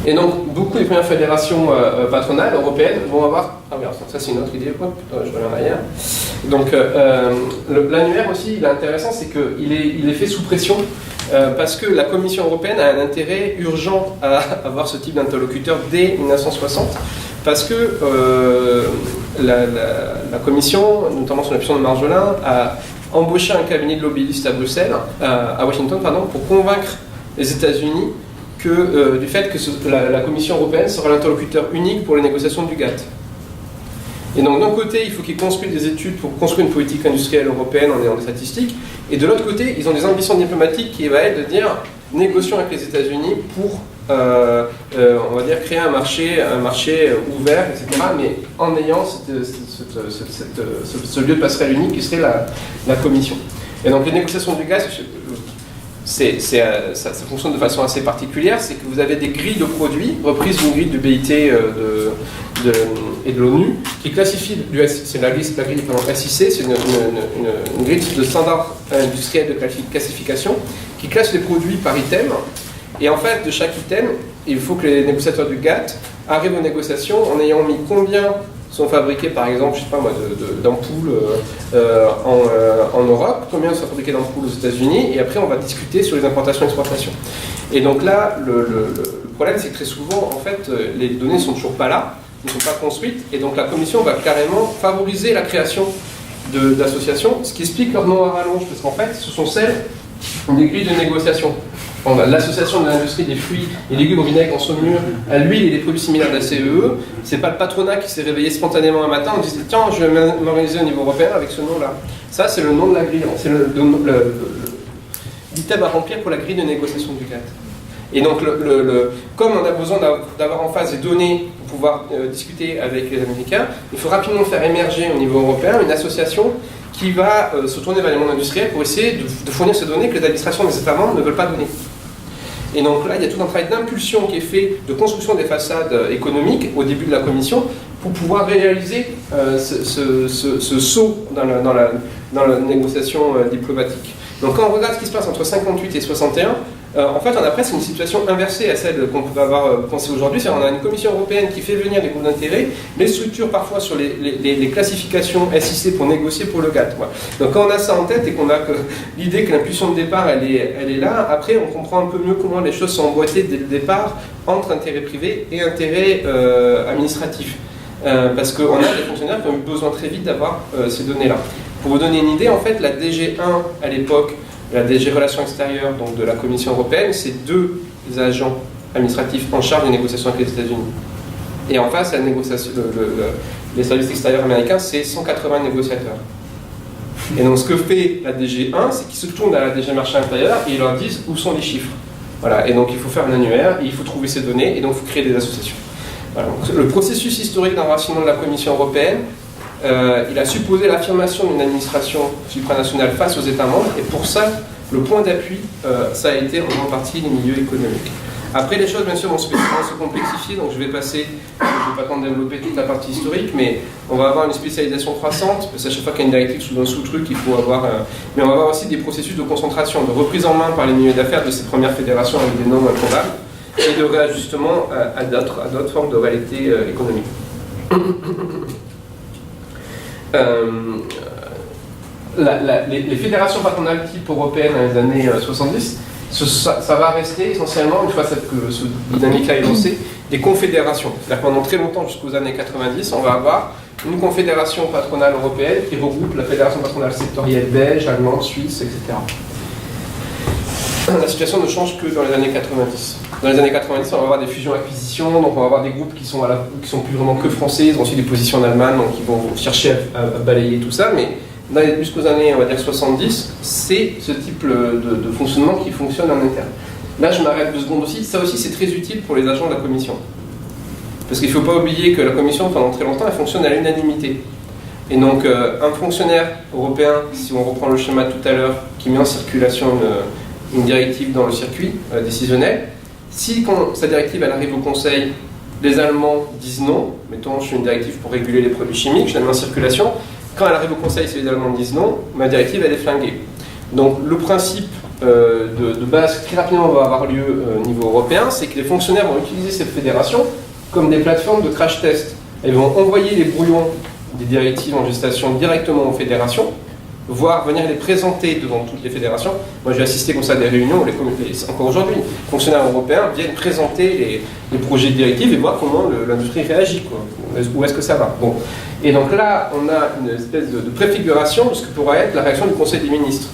Et donc, beaucoup des premières fédérations patronales européennes vont avoir... Ah oui, ça c'est une autre idée, quoi. Putain, je reviens en arrière. Donc, l'annuaire aussi, il est intéressant, c'est qu'il est fait sous pression parce que la Commission européenne a un intérêt urgent à avoir ce type d'interlocuteur dès 1960, parce que la Commission, notamment sous l'impulsion de Marjolin, a embauché un cabinet de lobbyistes à Bruxelles, à Washington, pardon, pour convaincre les États-Unis du fait que la Commission européenne sera l'interlocuteur unique pour les négociations du GATT. Et donc d'un côté, il faut qu'ils construisent des études pour construire une politique industrielle européenne en ayant des statistiques, et de l'autre côté, ils ont des ambitions diplomatiques qui va être de dire négocions avec les États-Unis pour, on va dire, créer un marché ouvert, etc., mais en ayant ce lieu de passerelle unique qui serait la Commission. Et donc les négociations du GATT, ça fonctionne de façon assez particulière, c'est que vous avez des grilles de produits, reprises d'une grille du BIT et de l'ONU, qui classifie, c'est la grille SIC, c'est une grille de standards industriels de classification, qui classe les produits par item, et en fait, de chaque item, il faut que les négociateurs du GATT arrivent aux négociations en ayant mis combien sont fabriqués, par exemple, je sais pas moi, d'ampoules en Europe, combien sont fabriqués d'ampoules aux États-Unis, et après on va discuter sur les importations et exportations. Et donc là, le problème, c'est que très souvent, en fait, les données ne sont toujours pas là, ne sont pas construites, et donc la Commission va carrément favoriser la création d'associations, ce qui explique leur nom à rallonge, parce qu'en fait, ce sont celles des grilles de négociation. L'association de l'industrie des fruits et légumes au vinaigre en saumure, à l'huile et des produits similaires de la CEE, c'est pas le patronat qui s'est réveillé spontanément un matin en disant tiens, je vais m'organiser au niveau européen avec ce nom-là. Ça, c'est le nom de la grille, c'est l'item à remplir pour la grille de négociation du GATT. Et donc, comme on a besoin d'avoir en face des données pour pouvoir discuter avec les Américains, il faut rapidement faire émerger au niveau européen une association qui va se tourner vers les mondes industriels pour essayer de fournir ces données que les administrations des États membres ne veulent pas donner. Et donc là, il y a tout un travail d'impulsion qui est fait de construction des façades économiques au début de la Commission pour pouvoir réaliser ce saut dans la négociation diplomatique. Donc quand on regarde ce qui se passe entre 58 et 61, en fait, on a presque une situation inversée à celle qu'on pouvait avoir pensée aujourd'hui. C'est-à-dire qu'on a une Commission européenne qui fait venir des groupes d'intérêt, les structures parfois sur les classifications SIC pour négocier pour le GATT. Voilà. Donc quand on a ça en tête et qu'on a l'idée que l'impulsion de départ, elle est là, après on comprend un peu mieux comment les choses sont emboîtées dès le départ entre intérêt privé et intérêt administratif. Parce qu'on a des fonctionnaires qui ont eu besoin très vite d'avoir ces données-là. Pour vous donner une idée, en fait, la DG1 à l'époque, la DG Relations extérieures donc de la Commission européenne, c'est 2 agents administratifs en charge des négociations avec les États-Unis. Et en face, les services extérieurs américains, c'est 180 négociateurs. Et donc ce que fait la DG1, c'est qu'ils se tournent à la DG Marché intérieur et ils leur disent où sont les chiffres. Voilà. Et donc il faut faire un annuaire, et il faut trouver ces données, et donc il faut créer des associations. Voilà. Donc, le processus historique d'enracinement de la Commission européenne, il a supposé l'affirmation d'une administration supranationale face aux États membres, et pour ça, le point d'appui, ça a été en grande partie les milieux économiques. Après, les choses, bien sûr, vont se complexifier, donc je vais passer, je ne vais pas tant développer toute la partie historique, mais on va avoir une spécialisation croissante, parce qu'à chaque fois qu'il y a une directive sous un sous-truc, il faut avoir... mais on va avoir aussi des processus de concentration, de reprise en main par les milieux d'affaires de ces premières fédérations avec des normes improbables, et de réajustement à d'autres formes de réalité économique. Les fédérations patronales type européennes dans les années 70, ça va rester essentiellement, une fois que ce dynamique-là est lancé, des confédérations. C'est-à-dire que pendant très longtemps, jusqu'aux années 90, on va avoir une confédération patronale européenne qui regroupe la fédération patronale sectorielle belge, allemande, suisse, etc. La situation ne change que dans les années 90. Dans les années 90, on va avoir des fusions-acquisitions, donc on va avoir des groupes qui sont plus vraiment que français, ils ont aussi des positions en Allemagne, donc ils vont chercher à balayer tout ça, mais jusqu'aux années, on va dire 70, c'est ce type de fonctionnement qui fonctionne en interne. Là, je m'arrête 2 secondes aussi, ça aussi c'est très utile pour les agents de la Commission. Parce qu'il ne faut pas oublier que la Commission, pendant très longtemps, elle fonctionne à l'unanimité. Et donc, un fonctionnaire européen, si on reprend le schéma tout à l'heure, qui met en circulation une directive dans le circuit décisionnel, si quand sa directive elle arrive au Conseil, les Allemands disent non, mettons je fais une directive pour réguler les produits chimiques, je la mets en circulation, quand elle arrive au Conseil, si les Allemands disent non, ma directive elle est flinguée. Donc le principe de base qui très rapidement va avoir lieu au niveau européen, c'est que les fonctionnaires vont utiliser ces fédérations comme des plateformes de crash test. Elles vont envoyer les brouillons des directives en gestation directement aux fédérations, voire venir les présenter devant toutes les fédérations. Moi j'ai assisté comme ça à des réunions où encore aujourd'hui, les fonctionnaires européens viennent présenter les projets de directives et voir comment l'industrie réagit, quoi. Où est-ce que ça va. Bon. Et donc là, on a une espèce de préfiguration de ce que pourra être la réaction du Conseil des ministres.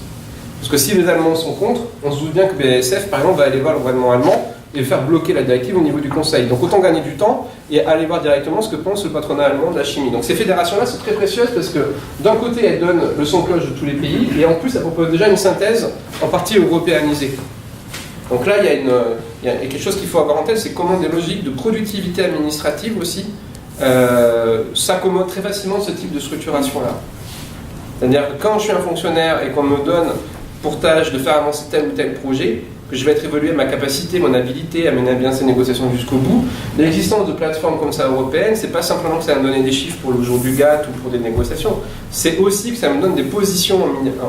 Parce que si les Allemands sont contre, on se doute bien que BASF, par exemple, va aller voir le gouvernement allemand et faire bloquer la directive au niveau du Conseil. Donc autant gagner du temps et aller voir directement ce que pense le patronat allemand de la chimie. Donc ces fédérations-là sont très précieuses parce que d'un côté, elles donnent le son de cloche de tous les pays et en plus, elles proposent déjà une synthèse en partie européanisée. Donc là, il y a quelque chose qu'il faut avoir en tête, c'est comment des logiques de productivité administrative aussi s'accommodent très facilement de ce type de structuration-là. C'est-à-dire que quand je suis un fonctionnaire et qu'on me donne pour tâche de faire avancer tel ou tel projet, que je vais être évalué ma capacité, mon habilité à mener bien ces négociations jusqu'au bout, l'existence de plateformes comme ça européennes, c'est pas simplement que ça va me donner des chiffres pour le jour du GATT ou pour des négociations, c'est aussi que ça me donne des positions,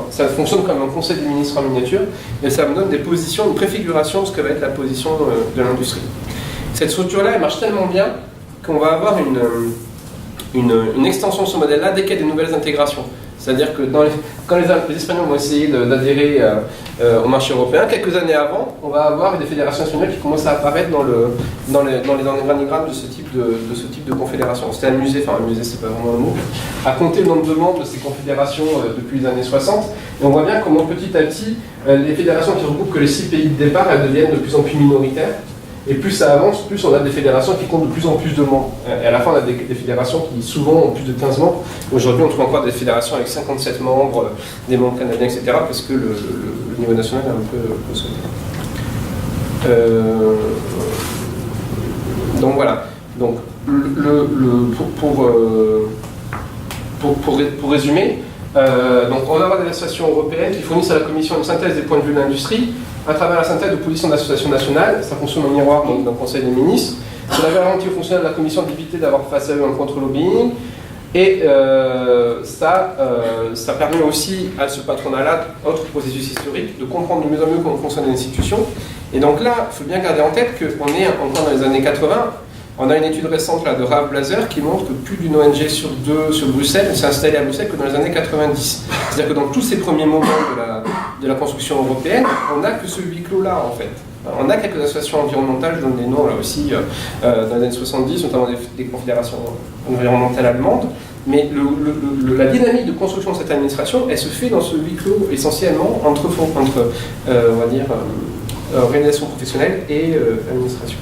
ça fonctionne comme un conseil des ministres en miniature, et ça me donne des positions, une préfiguration de ce que va être la position de l'industrie. Cette structure-là, elle marche tellement bien qu'on va avoir une extension de ce modèle-là dès qu'il y a des nouvelles intégrations. C'est-à-dire que quand les Espagnols vont essayer d'adhérer au marché européen, quelques années avant, on va avoir des fédérations nationales qui commencent à apparaître dans les organigrammes de ce type de confédération. C'était amusé, c'est pas vraiment un mot, à compter le nombre de membres de ces confédérations depuis les années 60. Et on voit bien comment petit à petit, les fédérations qui regroupent que les 6 pays de départ, elles deviennent de plus en plus minoritaires. Et plus ça avance, plus on a des fédérations qui comptent de plus en plus de membres. Et à la fin, on a des fédérations qui souvent ont plus de 15 membres. Aujourd'hui, on trouve encore des fédérations avec 57 membres, des membres canadiens, etc. parce que le niveau national est un peu sauté. Donc voilà. Donc, pour résumer, donc on va avoir des associations européennes qui fournissent à la Commission une synthèse des points de vue de l'industrie à travers la synthèse de positions d'associations nationales. Ça fonctionne en miroir donc, dans le Conseil des ministres. Cela garantit aux fonctionnaires de la Commission d'éviter d'avoir face à eux un contre-lobbying. Et ça permet aussi à ce patronat-là, autre processus historique, de comprendre de mieux en mieux comment fonctionnent les institutions. Et donc là, il faut bien garder en tête qu'on est encore dans les années 80. On a une étude récente là, de Rav Blazer qui montre que plus d'une ONG sur 2 sur Bruxelles s'est installée à Bruxelles que dans les années 90. C'est-à-dire que dans tous ces premiers moments de la construction européenne, on n'a que ce huis clos-là en fait. On a quelques associations environnementales, je donne des noms là aussi, dans les années 70, notamment des confédérations environnementales allemandes. Mais la dynamique de construction de cette administration, elle se fait dans ce huis clos essentiellement entre on va dire, organisation professionnelle et administration.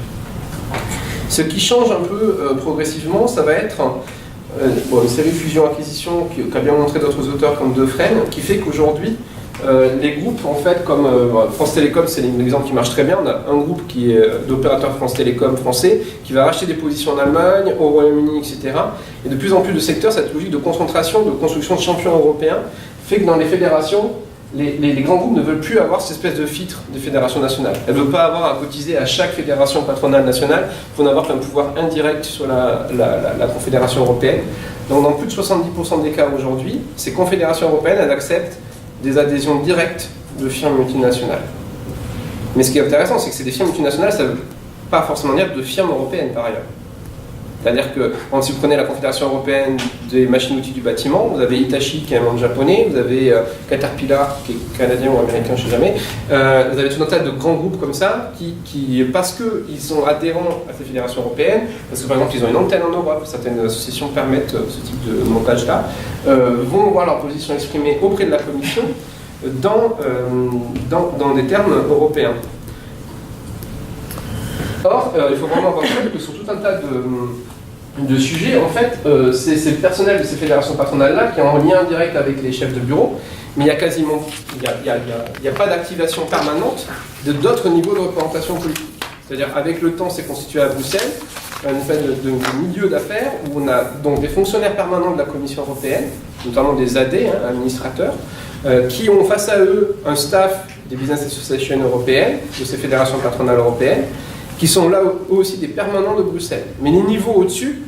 Ce qui change un peu progressivement, ça va être une série de fusions-acquisitions qu'a bien montré d'autres auteurs comme Defresne, qui fait qu'aujourd'hui, les groupes, en fait, comme France Télécom, c'est l'exemple qui marche très bien. On a un groupe qui est d'opérateurs France Télécom français, qui va racheter des positions en Allemagne, au Royaume-Uni, etc. Et de plus en plus de secteurs, cette logique de concentration, de construction de champions européens, fait que dans les fédérations, les grands groupes ne veulent plus avoir cette espèce de filtre des fédérations nationales. Elles ne veulent pas avoir à cotiser à chaque fédération patronale nationale, il faut n'avoir qu'un pouvoir indirect sur la confédération européenne. Donc dans plus de 70% des cas aujourd'hui, ces confédérations européennes, elles acceptent des adhésions directes de firmes multinationales. Mais ce qui est intéressant, c'est que c'est des firmes multinationales, ça ne veut pas forcément dire de firmes européennes par ailleurs. C'est-à-dire que, si vous prenez la Confédération européenne des machines-outils du bâtiment, vous avez Hitachi qui est un membre japonais, vous avez Caterpillar qui est canadien ou américain, je ne sais jamais, vous avez tout un tas de grands groupes comme ça qui parce qu'ils sont adhérents à ces fédérations européennes, parce que par exemple ils ont une antenne en Europe, certaines associations permettent ce type de montage-là, vont voir leur position exprimée auprès de la Commission dans des termes européens. Or, il faut vraiment avoir en tête que sur tout un tas de sujets, en fait, c'est le personnel de ces fédérations patronales-là qui est en lien direct avec les chefs de bureau, mais il y a quasiment, il n'y a pas d'activation permanente de d'autres niveaux de représentation politique. C'est-à-dire, avec le temps, c'est constitué à Bruxelles, un espèce de milieu d'affaires où on a donc des fonctionnaires permanents de la Commission européenne, notamment des AD, administrateurs, qui ont face à eux un staff des business associations européennes, de ces fédérations patronales européennes, qui sont là eux aussi des permanents de Bruxelles. Mais les niveaux au-dessus,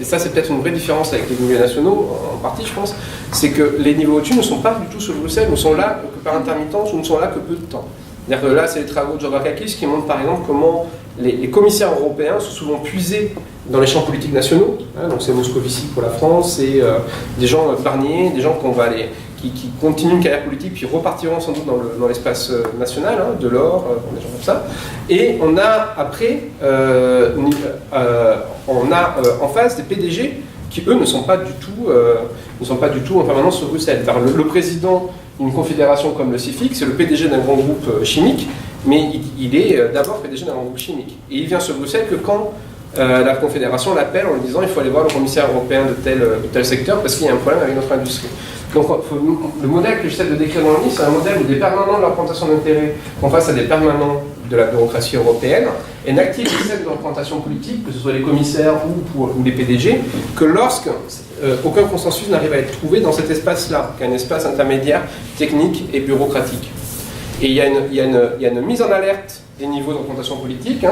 et ça c'est peut-être une vraie différence avec les niveaux nationaux, en partie je pense, c'est que les niveaux au-dessus ne sont pas du tout sur Bruxelles, ne sont là que par intermittence ou ne sont là que peu de temps. C'est-à-dire que là, c'est les travaux de Jodorowsky qui montrent par exemple comment les commissaires européens sont souvent puisés dans les champs politiques nationaux. Hein, donc c'est Moscovici pour la France, c'est des gens Barnier, des gens qu'on va aller, qui continuent une carrière politique puis repartiront sans doute dans l'espace national, hein, Delors, des gens comme ça. Et on a après, en face des PDG qui eux ne sont pas du tout en permanence sur Bruxelles. Le président d'une confédération comme le CIFIC, c'est le PDG d'un grand groupe chimique, mais il est d'abord PDG d'un grand groupe chimique. Et il vient sur Bruxelles que quand la confédération l'appelle en lui disant il faut aller voir le commissaire européen de tel secteur parce qu'il y a un problème avec notre industrie. Donc le modèle que j'essaie de décrire dans le livre, c'est un modèle où des permanents de la représentation d'intérêt font face à des permanents de la bureaucratie européenne et n'active système de représentation politique, que ce soit les commissaires ou les PDG, que lorsque aucun consensus n'arrive à être trouvé dans cet espace-là, qui est un espace intermédiaire, technique et bureaucratique. Et il y a une mise en alerte des niveaux de représentation politique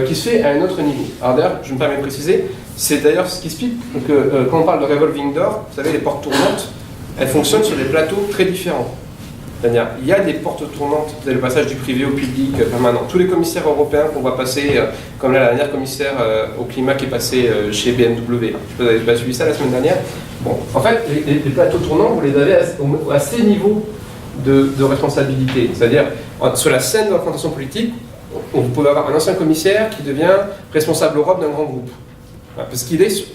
qui se fait à un autre niveau. Alors d'ailleurs, je me permets de préciser, c'est d'ailleurs ce qui explique que quand on parle de revolving door, vous savez, les portes tournantes, elles fonctionnent sur des plateaux très différents. C'est-à-dire, il y a des portes tournantes, vous avez le passage du privé au public permanent. Tous les commissaires européens qu'on voit passer, comme là, la dernière commissaire au climat qui est passée chez BMW, je ne sais pas si vous avez pas suivi ça la semaine dernière. Bon, en fait, les plateaux tournants, vous les avez à ces niveaux de responsabilité. C'est-à-dire, sur la scène de la représentation politique, vous pouvez avoir un ancien commissaire qui devient responsable Europe d'un grand groupe. Parce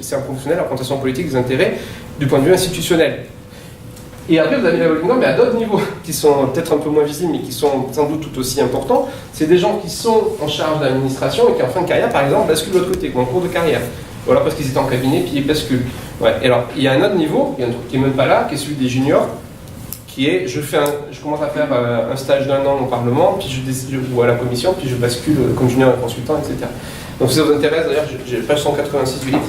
c'est un professionnel de la représentation politique des intérêts du point de vue institutionnel. Et après, vous avez les revolving doors, mais à d'autres niveaux, qui sont peut-être un peu moins visibles, mais qui sont sans doute tout aussi importants. C'est des gens qui sont en charge de l'administration et qui, en fin de carrière, par exemple, basculent de l'autre côté, ou en cours de carrière. Ou alors parce qu'ils étaient en cabinet, puis ils basculent. Ouais. Et alors, il y a un autre niveau, il y a un truc qui n'est même pas là, qui est celui des juniors, qui est, je commence à faire un stage d'1 an au Parlement, puis ou à la Commission, puis je bascule comme junior et consultant, etc. Donc, si ça vous intéresse, d'ailleurs, j'ai page 186 du livre,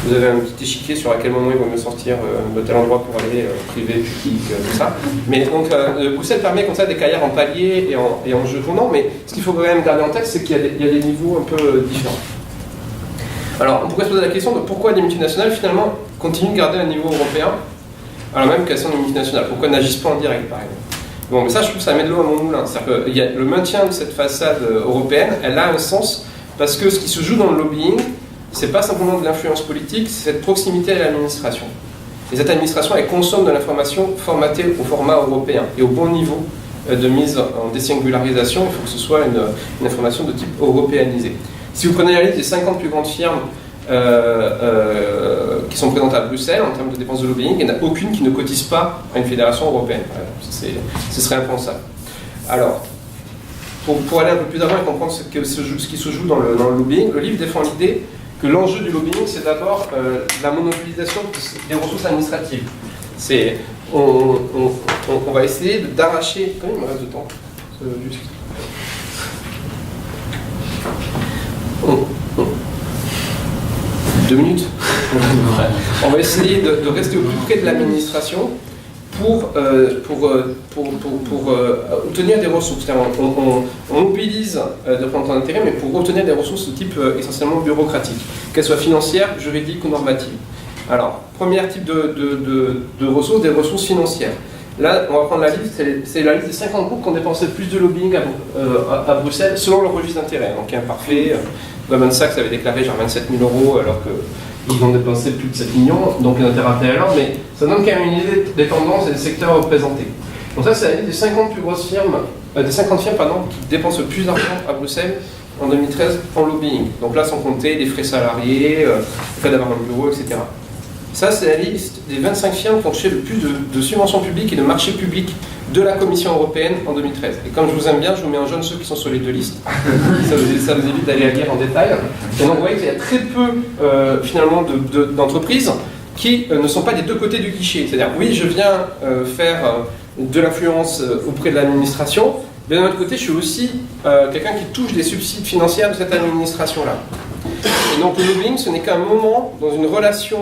vous avez un petit échiquier sur à quel moment il vaut mieux sortir de tel endroit pour aller privé, public, tout ça. Mais donc, Bruxelles permet comme ça des carrières en palier et en jeu tournant, mais ce qu'il faut quand même garder en tête, c'est qu'il y a des niveaux un peu différents. Alors, on pourrait se poser la question de pourquoi les multinationales, finalement, continuent de garder un niveau européen, alors même qu'elles sont des multinationales. Pourquoi elles n'agissent pas en direct, par exemple. Bon, mais ça, je trouve que ça met de l'eau à mon moulin. C'est-à-dire que le maintien de cette façade européenne, elle a un sens, parce que ce qui se joue dans le lobbying, c'est pas simplement de l'influence politique, c'est cette proximité à l'administration. Et cette administration, elle consomme de l'information formatée au format européen et au bon niveau de mise en désingularisation. Il faut que ce soit une information de type européanisé. Si vous prenez la liste des 50 plus grandes firmes qui sont présentes à Bruxelles en termes de dépenses de lobbying, il n'y en a aucune qui ne cotise pas à une fédération européenne. Ce serait impensable. Alors, pour aller un peu plus avant et comprendre ce qui se joue dans le lobbying, le livre défend l'idée que l'enjeu du lobbying, c'est d'abord la monopolisation des ressources administratives. On va essayer d'arracher... Quand même, il me reste de temps. 2 minutes. On va essayer de rester au plus près de l'administration pour obtenir des ressources. On mobilise de représentants d'intérêt, mais pour obtenir des ressources de type essentiellement bureaucratique, qu'elles soient financières, juridiques ou normatives. Alors, premier type de ressources, des ressources financières. Là, on va prendre la liste, c'est la liste des 50 groupes qui ont dépensé le plus de lobbying à Bruxelles, selon leur registre d'intérêt. Donc, imparfait, Goldman Sachs avait déclaré genre 27 000 € alors qu'ils ont dépensé plus de 7 millions, donc il y a intérêt à appeler à l'ordre, mais ça donne quand même une idée des tendances et des secteurs représentés. Donc ça, c'est la liste des 50 plus grosses firmes, des 50 firmes qui dépensent le plus d'argent à Bruxelles en 2013 en lobbying. Donc là, sans compter les frais salariés, le fait d'avoir un bureau, etc. Ça, c'est la liste des 25 firmes qui ont touché le plus de subventions publiques et de marchés publics de la Commission européenne en 2013. Et comme je vous aime bien, je vous mets en jaune ceux qui sont sur les deux listes. Ça vous évite d'aller à lire en détail. Et donc vous voyez qu'il y a très peu finalement d'entreprises qui ne sont pas des deux côtés du guichet. C'est-à-dire, oui, je viens faire de l'influence auprès de l'administration, mais d'un autre côté, je suis aussi quelqu'un qui touche des subsides financiers de cette administration-là. Et donc le lobbying, ce n'est qu'un moment dans une relation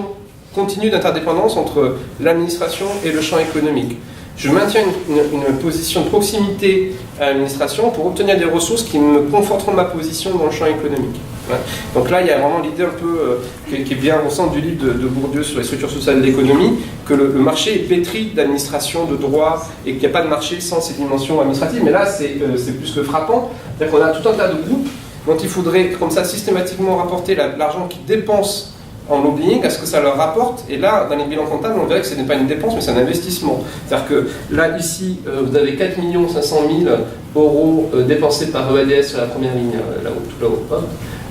continue d'interdépendance entre l'administration et le champ économique. Je maintiens une position de proximité à l'administration pour obtenir des ressources qui me conforteront ma position dans le champ économique. Ouais. Donc là, il y a vraiment l'idée un peu qui est bien au centre du livre de Bourdieu sur les structures sociales de l'économie, que le marché est pétri d'administration, de droit, et qu'il n'y a pas de marché sans ces dimensions administratives. Mais là, c'est plus que frappant. C'est-à-dire qu'on a tout un tas de groupes dont il faudrait, comme ça, systématiquement rapporter l'argent qu'ils dépensent en lobbying, à ce que ça leur rapporte. Et là, dans les bilans comptables, on verrait que ce n'est pas une dépense, mais c'est un investissement. C'est-à-dire que là, ici, vous avez 4 500 000 euros dépensés par EADS sur la première ligne, tout là-haut,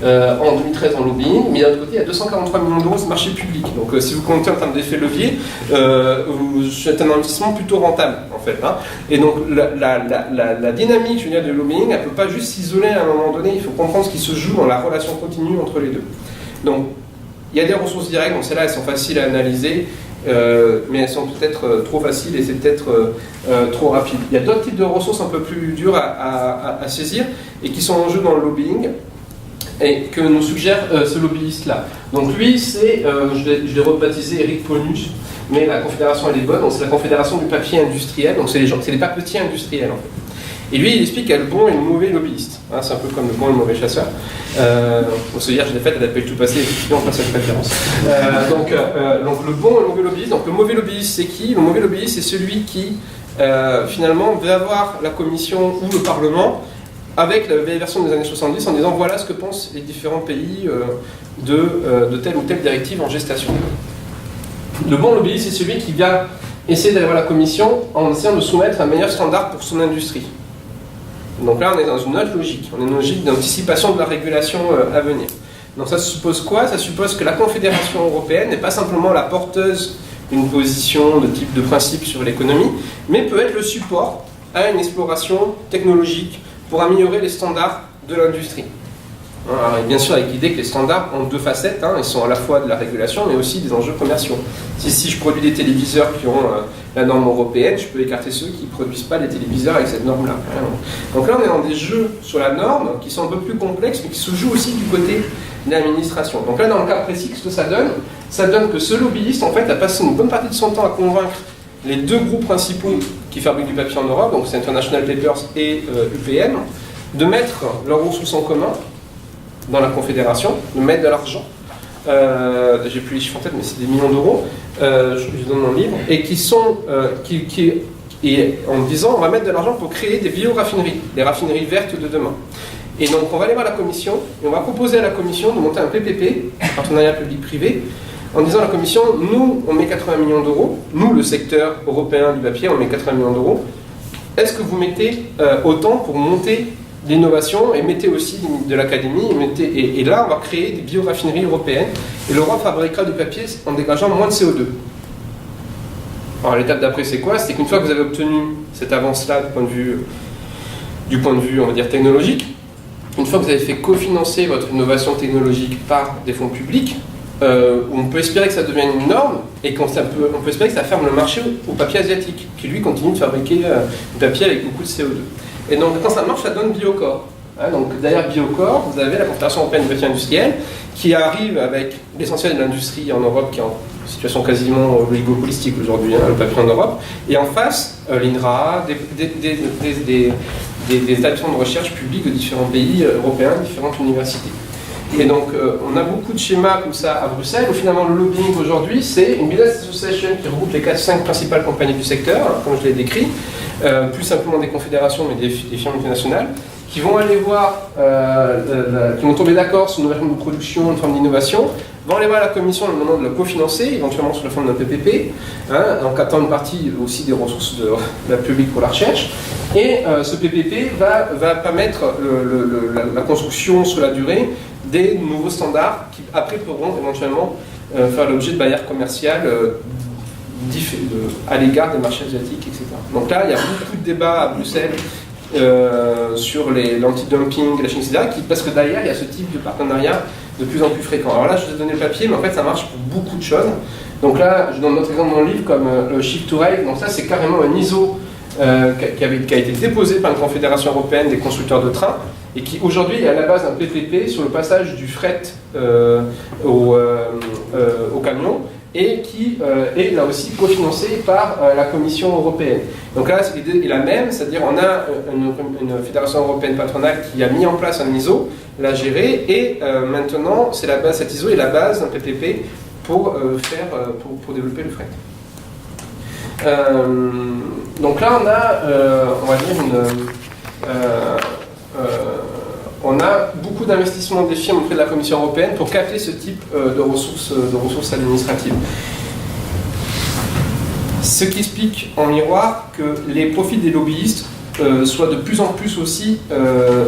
en 2013 en lobbying, mais d'un autre côté, il y a 243 millions d'euros de marché public. Donc si vous comptez en termes d'effet levier, c'est un investissement plutôt rentable, en fait. Hein. Et donc la dynamique, je veux dire, du lobbying, elle ne peut pas juste s'isoler à un moment donné, il faut comprendre ce qui se joue dans la relation continue entre les deux. Donc, il y a des ressources directes, donc celles-là, elles sont faciles à analyser, mais elles sont peut-être trop faciles et c'est peut-être trop rapide. Il y a d'autres types de ressources un peu plus dures à saisir et qui sont en jeu dans le lobbying et que nous suggère ce lobbyiste-là. Donc lui, c'est, je l'ai rebaptisé Eric Ponus, mais la confédération elle est bonne, donc c'est la confédération du papier industriel, donc c'est les papetiers industriels en fait. Et lui, il explique qu'il y a le bon et le mauvais lobbyiste. Hein, c'est un peu comme le bon et le mauvais chasseur. Pour se dire, je l'ai fait, elle appelle tout passé, effectivement, on passe à la préférence. Donc le bon et le mauvais lobbyiste. Donc le mauvais lobbyiste, c'est qui? Le mauvais lobbyiste, c'est celui qui, finalement, veut avoir la commission ou le Parlement avec la vieille version des années 70 en disant voilà ce que pensent les différents pays de telle ou telle directive en gestation. Le bon lobbyiste, c'est celui qui vient essayer d'aller voir la commission en essayant de soumettre un meilleur standard pour son industrie. Donc là, on est dans une autre logique. On est dans une logique d'anticipation de la régulation à venir. Donc ça suppose quoi? Ça suppose que la Confédération européenne n'est pas simplement la porteuse d'une position de type de principe sur l'économie, mais peut être le support à une exploration technologique pour améliorer les standards de l'industrie. Alors, bien sûr, avec l'idée que les standards ont deux facettes, hein, ils sont à la fois de la régulation, mais aussi des enjeux commerciaux. Si je produis des téléviseurs qui ont la norme européenne, je peux écarter ceux qui ne produisent pas des téléviseurs avec cette norme-là. Donc là, on est dans des jeux sur la norme qui sont un peu plus complexes, mais qui se jouent aussi du côté de l'administration. Donc là, dans le cas précis, ce que ça donne? Ça donne que ce lobbyiste, en fait, a passé une bonne partie de son temps à convaincre les deux groupes principaux qui fabriquent du papier en Europe, donc c'est International Papers et UPM, de mettre leurs ressources en commun dans la Confédération, de mettre de l'argent, j'ai plus les chiffres en tête, mais c'est des millions d'euros, je donne mon livre, et qui sont, et en disant on va mettre de l'argent pour créer des bioraffineries, les raffineries vertes de demain. Et donc on va aller voir la Commission, et on va proposer à la Commission de monter un PPP, partenariat public-privé, en disant à la Commission, nous on met 80 millions d'euros, nous le secteur européen du papier, on met 80 millions d'euros, est-ce que vous mettez autant pour monter l'innovation et mettez aussi de l'académie et là on va créer des bioraffineries européennes et l'Europe fabriquera du papier en dégageant moins de CO2. Alors l'étape d'après c'est quoi? C'est qu'une fois que vous avez obtenu cette avance-là du point de vue on va dire technologique, une fois que vous avez fait cofinancer votre innovation technologique par des fonds publics, on peut espérer que ça devienne une norme et on peut espérer que ça ferme le marché au papier asiatique qui lui continue de fabriquer du papier avec beaucoup de CO2. Et donc quand ça marche, ça donne Biocore. Hein, donc derrière Biocore, vous avez la Confédération européenne du papier industriel qui arrive avec l'essentiel de l'industrie en Europe qui est en situation quasiment oligopolistique aujourd'hui, hein, le papier en Europe. Et en face, l'INRA, des établissements de recherche publics de différents pays européens, différentes universités. Et donc on a beaucoup de schémas comme ça à Bruxelles où finalement le lobbying aujourd'hui c'est une business association qui regroupe les 4-5 principales compagnies du secteur, hein, comme je l'ai décrit, plus simplement des confédérations mais des firmes internationales, qui vont aller voir, qui vont tomber d'accord sur une nouvelle forme de production, une forme d'innovation, vont aller voir la commission en lui demandant de la cofinancer, éventuellement sous la forme d'un PPP, hein, en captant une partie aussi des ressources de la publique pour la recherche. Et ce PPP va permettre la construction sur la durée des nouveaux standards qui après pourront éventuellement faire l'objet de barrières commerciales à l'égard des marchés asiatiques, etc. Donc là, il y a beaucoup de débats à Bruxelles sur l'anti-dumping, la Chine, etc. Parce que derrière, il y a ce type de partenariat de plus en plus fréquent. Alors là, je vous ai donné le papier, mais en fait, ça marche pour beaucoup de choses. Donc là, je donne notre exemple dans le livre comme le Shift to Rail. Donc ça, c'est carrément un ISO qui a été déposé par une confédération européenne des constructeurs de trains et qui aujourd'hui est à la base d'un PPP sur le passage du fret au camion et qui est là aussi cofinancé par la Commission européenne. Donc là, l'idée est la même, c'est-à-dire on a une fédération européenne patronale qui a mis en place un ISO, l'a géré, et maintenant c'est la base, cet ISO est la base d'un PPP pour développer le fret. Donc là, on a, on va dire, on a beaucoup d'investissements des firmes auprès de la Commission européenne pour capter ce type de ressources administratives. Ce qui explique en miroir que les profits des lobbyistes soient de plus en plus aussi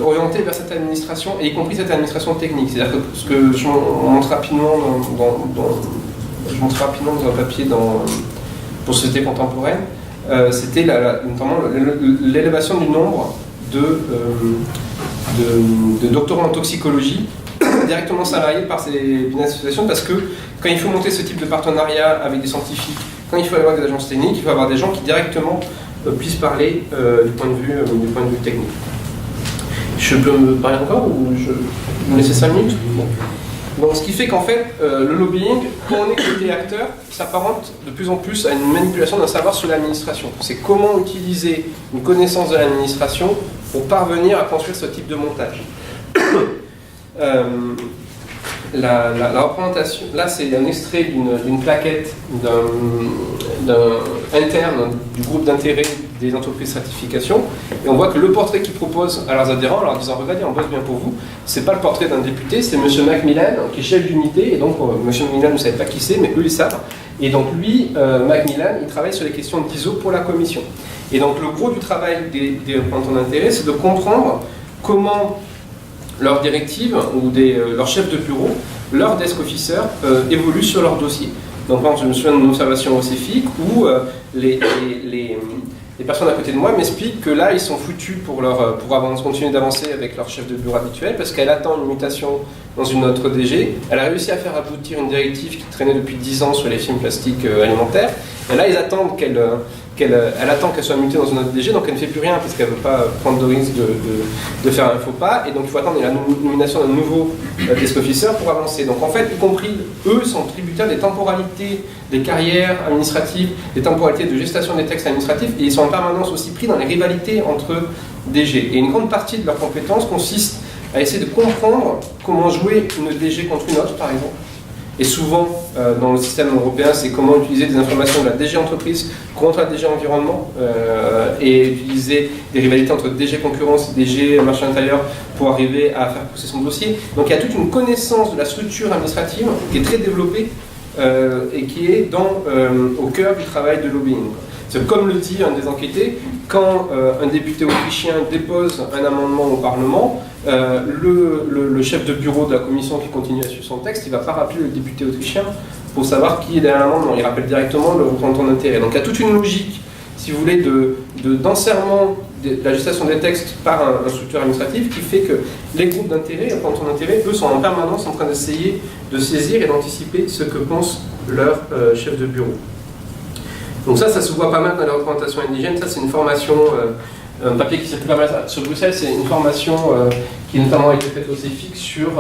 orientés vers cette administration, et y compris cette administration technique. C'est-à-dire que ce que je montre rapidement dans un papier pour Société contemporaine, c'était notamment l'élévation du nombre de doctorants en toxicologie directement salariés par ces associations, parce que quand il faut monter ce type de partenariat avec des scientifiques, quand il faut aller voir des agences techniques, il faut avoir des gens qui directement puissent parler du point de vue technique. Je peux me parler encore ou je me laisser 5 minutes? Donc, ce qui fait qu'en fait, le lobbying, quand on est côté acteur, s'apparente de plus en plus à une manipulation d'un savoir sur l'administration. C'est comment utiliser une connaissance de l'administration pour parvenir à construire ce type de montage. La représentation, là c'est un extrait d'une plaquette interne du groupe d'intérêt des entreprises de certification, et on voit que le portrait qu'ils proposent à leurs adhérents, en leur disant regardez, on bosse bien pour vous, c'est pas le portrait d'un député, c'est M. Macmillan qui est chef d'unité, et donc M. Macmillan, vous ne savez pas qui c'est, mais eux ils savent, et donc lui, Macmillan, il travaille sur les questions d'ISO pour la commission. Et donc le gros du travail des représentants d'intérêt, c'est de comprendre comment leurs directives ou leurs chefs de bureau, leurs desk officers évoluent sur leur dossier. Donc je me souviens d'une observation au CEFIC où les personnes à côté de moi m'expliquent que là ils sont foutus pour continuer d'avancer avec leur chef de bureau habituel, parce qu'elle attend une mutation dans une autre DG. Elle a réussi à faire aboutir une directive qui traînait depuis 10 ans sur les films plastiques alimentaires, et là ils attendent qu'elle attend qu'elle soit mutée dans une autre DG, donc elle ne fait plus rien parce qu'elle ne veut pas prendre de risque de faire un faux pas, et donc il faut attendre la nomination d'un nouveau desk officer pour avancer. Donc en fait, y compris eux sont tributaires des temporalités des carrières administratives, des temporalités de gestation des textes administratifs, et ils sont en permanence aussi pris dans les rivalités entre DG. Et une grande partie de leurs compétences consiste à essayer de comprendre comment jouer une DG contre une autre, par exemple. Et souvent, dans le système européen, c'est comment utiliser des informations de la DG entreprise contre la DG environnement, et utiliser des rivalités entre DG concurrence et DG marché intérieur pour arriver à faire pousser son dossier. Donc il y a toute une connaissance de la structure administrative qui est très développée et qui est au cœur du travail de lobbying. C'est comme le dit un des enquêtés, quand un député autrichien dépose un amendement au Parlement, le chef de bureau de la commission qui continue à suivre son texte, il ne va pas rappeler le député autrichien pour savoir qui est derrière l'amendement, il rappelle directement le représentant d'intérêt. Donc il y a toute une logique, si vous voulez, d'enserrement de la gestation des textes par un structure administrative qui fait que les groupes d'intérêt, les représentants d'intérêt, eux sont en permanence en train d'essayer de saisir et d'anticiper ce que pense leur chef de bureau. Donc ça se voit pas mal dans la représentation indigène. Ça, c'est une formation, un papier qui circule pas mal sur Bruxelles, c'est une formation qui notamment a été faite au CEFIC sur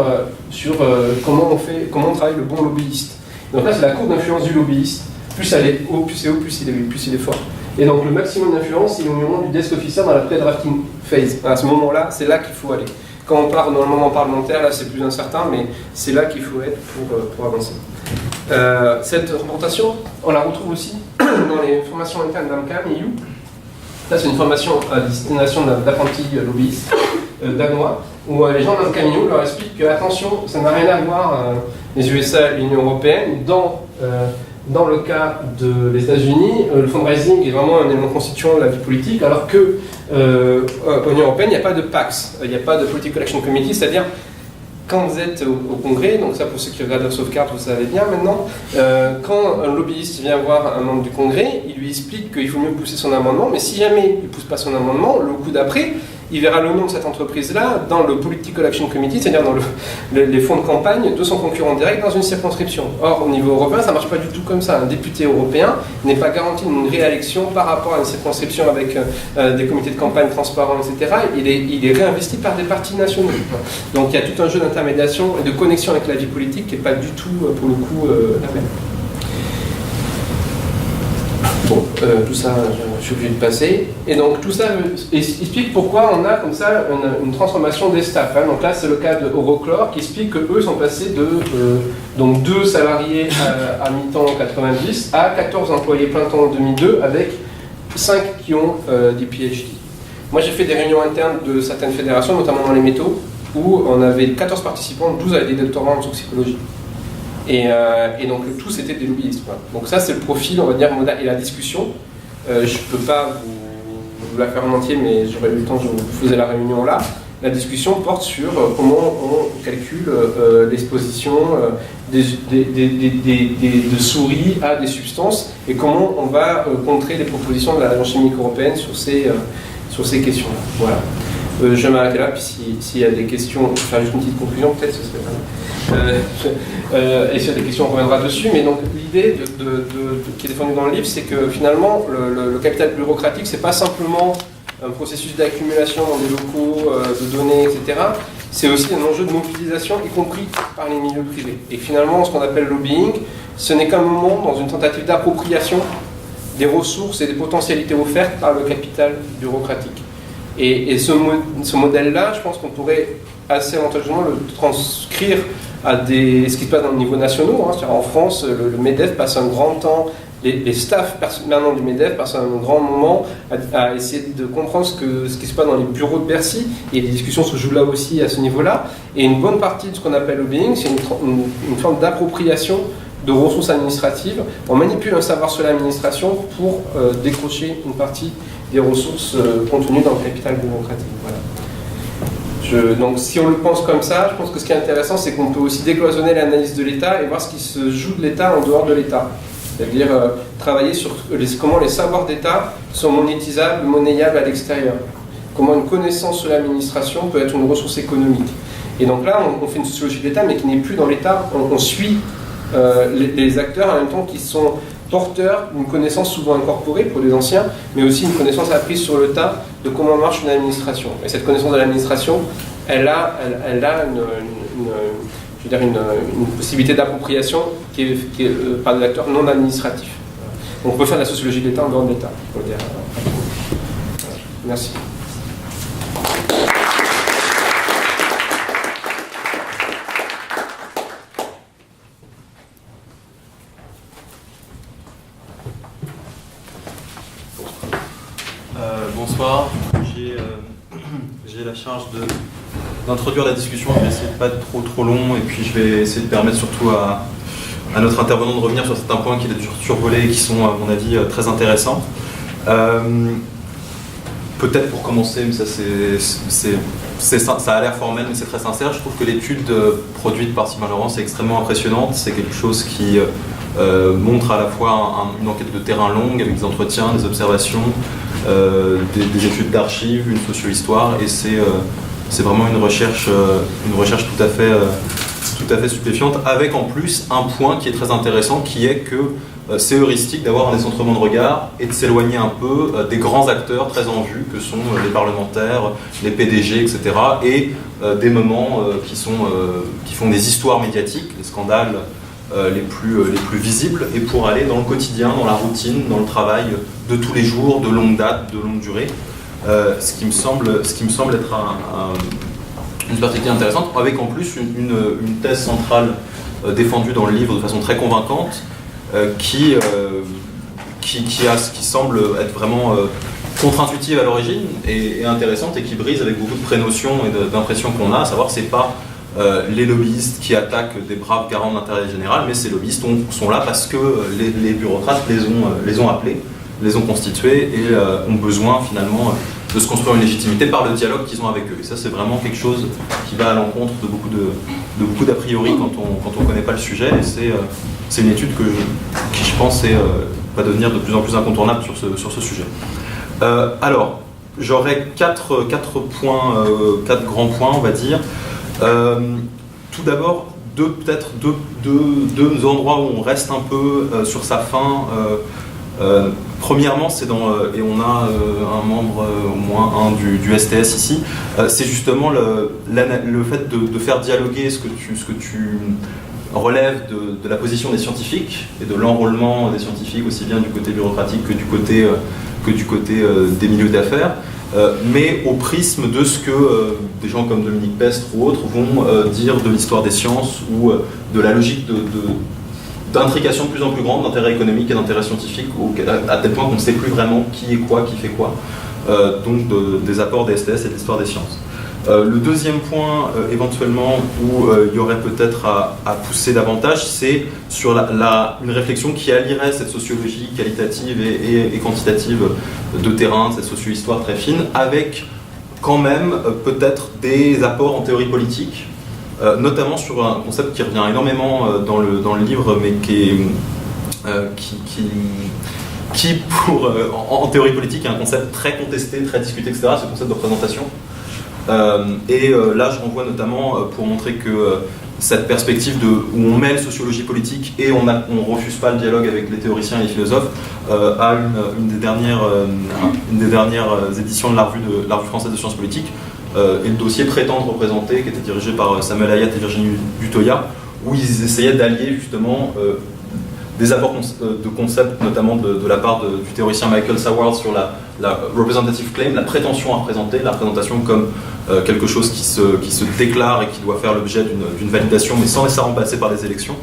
comment on travaille le bon lobbyiste. Donc là, c'est la courbe d'influence du lobbyiste. Plus elle est haut, plus il est fort. Et donc le maximum d'influence, c'est au moment du desk officer dans la pré-drafting phase. À ce moment-là, c'est là qu'il faut aller. Quand on part dans le moment parlementaire, là, c'est plus incertain, mais c'est là qu'il faut être pour avancer. Cette représentation, on la retrouve aussi dans les formations internes d'AMCAM et EU. Ça, c'est une formation à destination d'apprentis lobbyistes danois, où les gens d'AMCAM et EU leur expliquent que, attention, ça n'a rien à voir, les USA et l'Union européenne. Dans le cas des États-Unis, le fundraising est vraiment un élément constituant de la vie politique, alors que l'Union européenne, il n'y a pas de PAX, il n'y a pas de Political Action Committee, c'est-à-dire quand vous êtes au Congrès, donc ça pour ceux qui regardent House of Cards, vous savez bien maintenant, quand un lobbyiste vient voir un membre du Congrès, il lui explique qu'il faut mieux pousser son amendement, mais si jamais il ne pousse pas son amendement, le coup d'après, il verra le nom de cette entreprise-là dans le Political Action Committee, c'est-à-dire dans les fonds de campagne de son concurrent direct dans une circonscription. Or, au niveau européen, ça ne marche pas du tout comme ça. Un député européen n'est pas garanti d'une réélection par rapport à une circonscription avec des comités de campagne transparents, etc. Il est réinvesti par des partis nationaux. Donc il y a tout un jeu d'intermédiation et de connexion avec la vie politique qui n'est pas du tout, pour le coup, la même. Bon, tout ça, je suis obligé de passer. Et donc tout ça explique pourquoi on a comme ça une transformation des staffs. Hein. Donc là, c'est le cas de Euroclore qui explique qu'eux sont passés de donc 2 salariés à mi-temps en 90 à 14 employés plein temps en 2002 avec 5 qui ont des PhD. Moi, j'ai fait des réunions internes de certaines fédérations, notamment dans les métaux, où on avait 14 participants, 12 avaient des doctorats en toxicologie. Et donc tous c'était des lobbyistes. Quoi. Donc ça, c'est le profil, on va dire, modal. Et la discussion, je ne peux pas vous la faire en entier, mais j'aurais eu le temps, je vous faisais la réunion là. La discussion porte sur comment on calcule l'exposition de souris à des substances et comment on va contrer les propositions de l'Agence chimique européenne sur ces questions-là. Voilà. Je vais m'arrêter là, puis s'il y a des questions, je vais faire juste une petite conclusion, peut-être ce serait pas mal. Et s'il y a des questions, on reviendra dessus. Mais donc l'idée qui est défendue dans le livre, c'est que finalement, le capital bureaucratique, c'est pas simplement un processus d'accumulation dans des locaux, de données, etc. C'est aussi un enjeu de mobilisation, y compris par les milieux privés. Et finalement, ce qu'on appelle lobbying, ce n'est qu'un moment dans une tentative d'appropriation des ressources et des potentialités offertes par le capital bureaucratique. Et ce modèle-là, je pense qu'on pourrait assez avantageusement le transcrire à ce qui se passe dans le niveau national. Hein. C'est-à-dire en France, le MEDEF passe un grand temps, les staffs permanents du MEDEF passent un grand moment à essayer de comprendre ce qui se passe dans les bureaux de Bercy. Et les discussions se jouent là aussi à ce niveau-là. Et une bonne partie de ce qu'on appelle lobbying, c'est une forme d'appropriation de ressources administratives. On manipule un savoir sur l'administration pour décrocher une partie des ressources contenues dans le capital bureaucratique. Voilà. Donc si on le pense comme ça, je pense que ce qui est intéressant, c'est qu'on peut aussi décloisonner l'analyse de l'État et voir ce qui se joue de l'État en dehors de l'État. C'est-à-dire travailler sur comment les savoirs d'État sont monétisables, monnayables à l'extérieur. Comment une connaissance sur l'administration peut être une ressource économique. Et donc là, on fait une sociologie de l'État, mais qui n'est plus dans l'État. On suit les acteurs en même temps qui sont porteurs d'une connaissance souvent incorporée pour les anciens, mais aussi une connaissance apprise sur le tas de comment marche une administration. Et cette connaissance de l'administration, elle a une possibilité d'appropriation qui est par des acteurs non administratifs. Donc on peut faire de la sociologie de l'État en dehors de l'État. Merci. Bonsoir, j'ai la charge d'introduire la discussion. Je vais essayer de ne pas être trop long et puis je vais essayer de permettre surtout à notre intervenant de revenir sur certains points qu'il a survolés et qui sont à mon avis très intéressants. Peut-être pour commencer, mais ça a l'air formel mais c'est très sincère, je trouve que l'étude produite par Sylvain Laurence est extrêmement impressionnante. C'est quelque chose qui montre à la fois une enquête de terrain longue avec des entretiens, des observations, des études d'archives, une socio-histoire, et c'est vraiment une recherche tout à fait stupéfiante, avec en plus un point qui est très intéressant, qui est que c'est heuristique d'avoir un décentrement de regard et de s'éloigner un peu des grands acteurs très en vue que sont les parlementaires, les PDG, etc. et des moments qui font des histoires médiatiques, des scandales les plus visibles, et pour aller dans le quotidien, dans la routine, dans le travail de tous les jours, de longue date, de longue durée, ce qui me semble être une perspective intéressante, avec en plus une thèse centrale défendue dans le livre de façon très convaincante, qui semble être vraiment contre-intuitive à l'origine et intéressante, et qui brise avec beaucoup de prénotions et d'impressions qu'on a, à savoir que c'est pas les lobbyistes qui attaquent des braves garants de l'intérêt général, mais ces lobbyistes sont là parce que les bureaucrates les ont appelés, les ont constitués et ont besoin finalement de se construire une légitimité par le dialogue qu'ils ont avec eux. Et ça, c'est vraiment quelque chose qui va à l'encontre de beaucoup d'a priori quand on connaît pas le sujet. Et c'est une étude qui je pense va devenir de plus en plus incontournable sur ce sujet. Alors, j'aurais quatre grands points, on va dire. Tout d'abord, deux endroits où on reste un peu sur sa faim Premièrement, c'est et on a un membre, au moins un du STS ici, c'est justement le fait de faire dialoguer ce que tu relèves de la position des scientifiques et de l'enrôlement des scientifiques, aussi bien du côté bureaucratique que du côté des milieux d'affaires, mais au prisme de ce que des gens comme Dominique Pestre ou autres vont dire de l'histoire des sciences ou de la logique d'intrication de plus en plus grande d'intérêt économique et d'intérêt scientifique, à tel point qu'on ne sait plus vraiment qui est quoi, qui fait quoi, donc des apports des STS et de l'histoire des sciences. Le deuxième point, éventuellement, où il y aurait peut-être à pousser davantage, c'est sur une réflexion qui allierait cette sociologie qualitative et quantitative de terrain, cette socio-histoire très fine, avec quand même peut-être des apports en théorie politique, notamment sur un concept qui revient énormément dans le livre, mais qui en théorie politique est un concept très contesté, très discuté, etc., ce concept de représentation. Là, je renvoie notamment pour montrer que cette perspective où on mêle sociologie politique et on refuse pas le dialogue avec les théoriciens et les philosophes, à une des dernières éditions de la revue française de sciences politiques, et le dossier Prétendre représenter, qui était dirigé par Samuel Hayat et Virginie Dutoya, où ils essayaient d'allier justement des apports de concepts, notamment de la part du théoricien Michael Saward sur la representative claim, la prétention à représenter, la représentation comme quelque chose qui se déclare et qui doit faire l'objet d'une validation, mais sans nécessairement passer par des élections,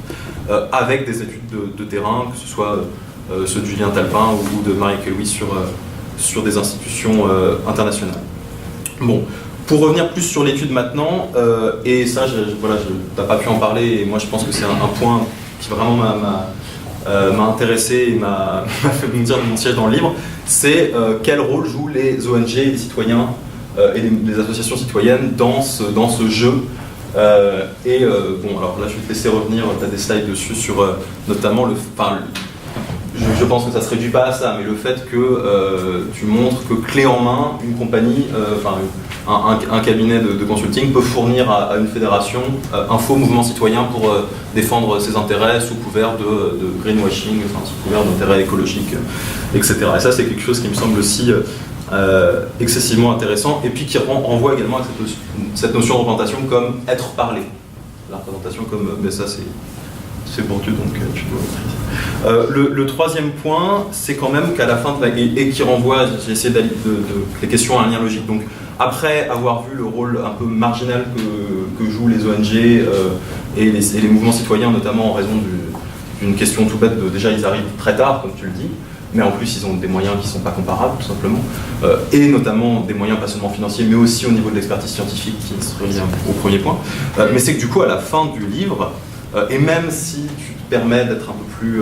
avec des études de terrain, que ce soit ceux de Julien Talpin ou de Marie Keloui sur des institutions internationales. Bon. Pour revenir plus sur l'étude maintenant, et ça, t'as pas pu en parler, et moi je pense que c'est un point qui vraiment m'a intéressé et m'a fait bondir de mon siège dans le livre, c'est quel rôle jouent les ONG, les citoyens et les associations citoyennes dans ce jeu. Bon, alors là je vais te laisser revenir, tu as des slides dessus sur notamment je pense que ça se réduit pas à ça, mais le fait que tu montres que clé en main, une compagnie, un cabinet de consulting peut fournir à une fédération un faux mouvement citoyen pour défendre ses intérêts sous couvert de greenwashing, sous couvert d'intérêts écologiques, etc. Et ça, c'est quelque chose qui me semble aussi excessivement intéressant, et puis qui renvoie également à cette notion de représentation comme être parlé. La représentation comme, mais ça c'est pour Dieu, donc tu dois. Le troisième point, c'est quand même qu'à la fin, et qui renvoie, j'ai essayé les questions à un lien logique. Donc, après avoir vu le rôle un peu marginal que jouent les ONG et les mouvements citoyens, notamment en raison d'une question tout bête déjà ils arrivent très tard, comme tu le dis, mais en plus ils ont des moyens qui ne sont pas comparables, tout simplement, et notamment des moyens pas seulement financiers, mais aussi au niveau de l'expertise scientifique, qui se revient au premier point. Mais c'est que du coup, à la fin du livre, et même si tu te permets d'être un peu plus,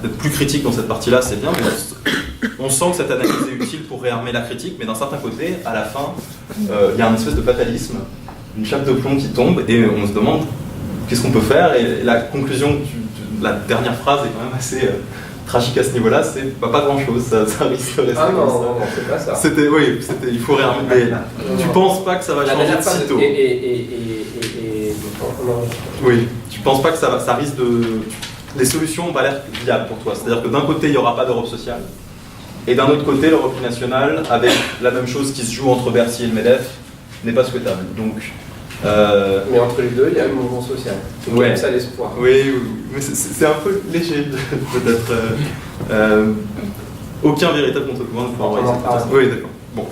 d'être plus critique dans cette partie-là, c'est bien, mais on sent que cette analyse est utile pour réarmer la critique, mais d'un certain côté, à la fin, il y a une espèce de fatalisme, une chape de plomb qui tombe, et on se demande qu'est-ce qu'on peut faire, et la conclusion, la dernière phrase est quand même assez tragique à ce niveau-là, c'est pas grand-chose, ça risque de rester. Ah non, c'est pas ça. Il faut réarmer, mais tu penses pas que ça va changer de sitôt. Oui, tu penses pas que ça risque de... Les solutions ont pas l'air viables pour toi. C'est-à-dire que d'un côté, il n'y aura pas d'Europe sociale, et d'un autre côté, l'Europe nationale, avec la même chose qui se joue entre Bercy et le MEDEF, n'est pas souhaitable. Donc, mais entre les deux, il y a le mouvement social. C'est comme ça l'espoir. Oui, mais c'est un peu léger, peut-être. Aucun véritable contre-pouvoir ne pourra envoyer cette personne. Oui, d'accord. Bon.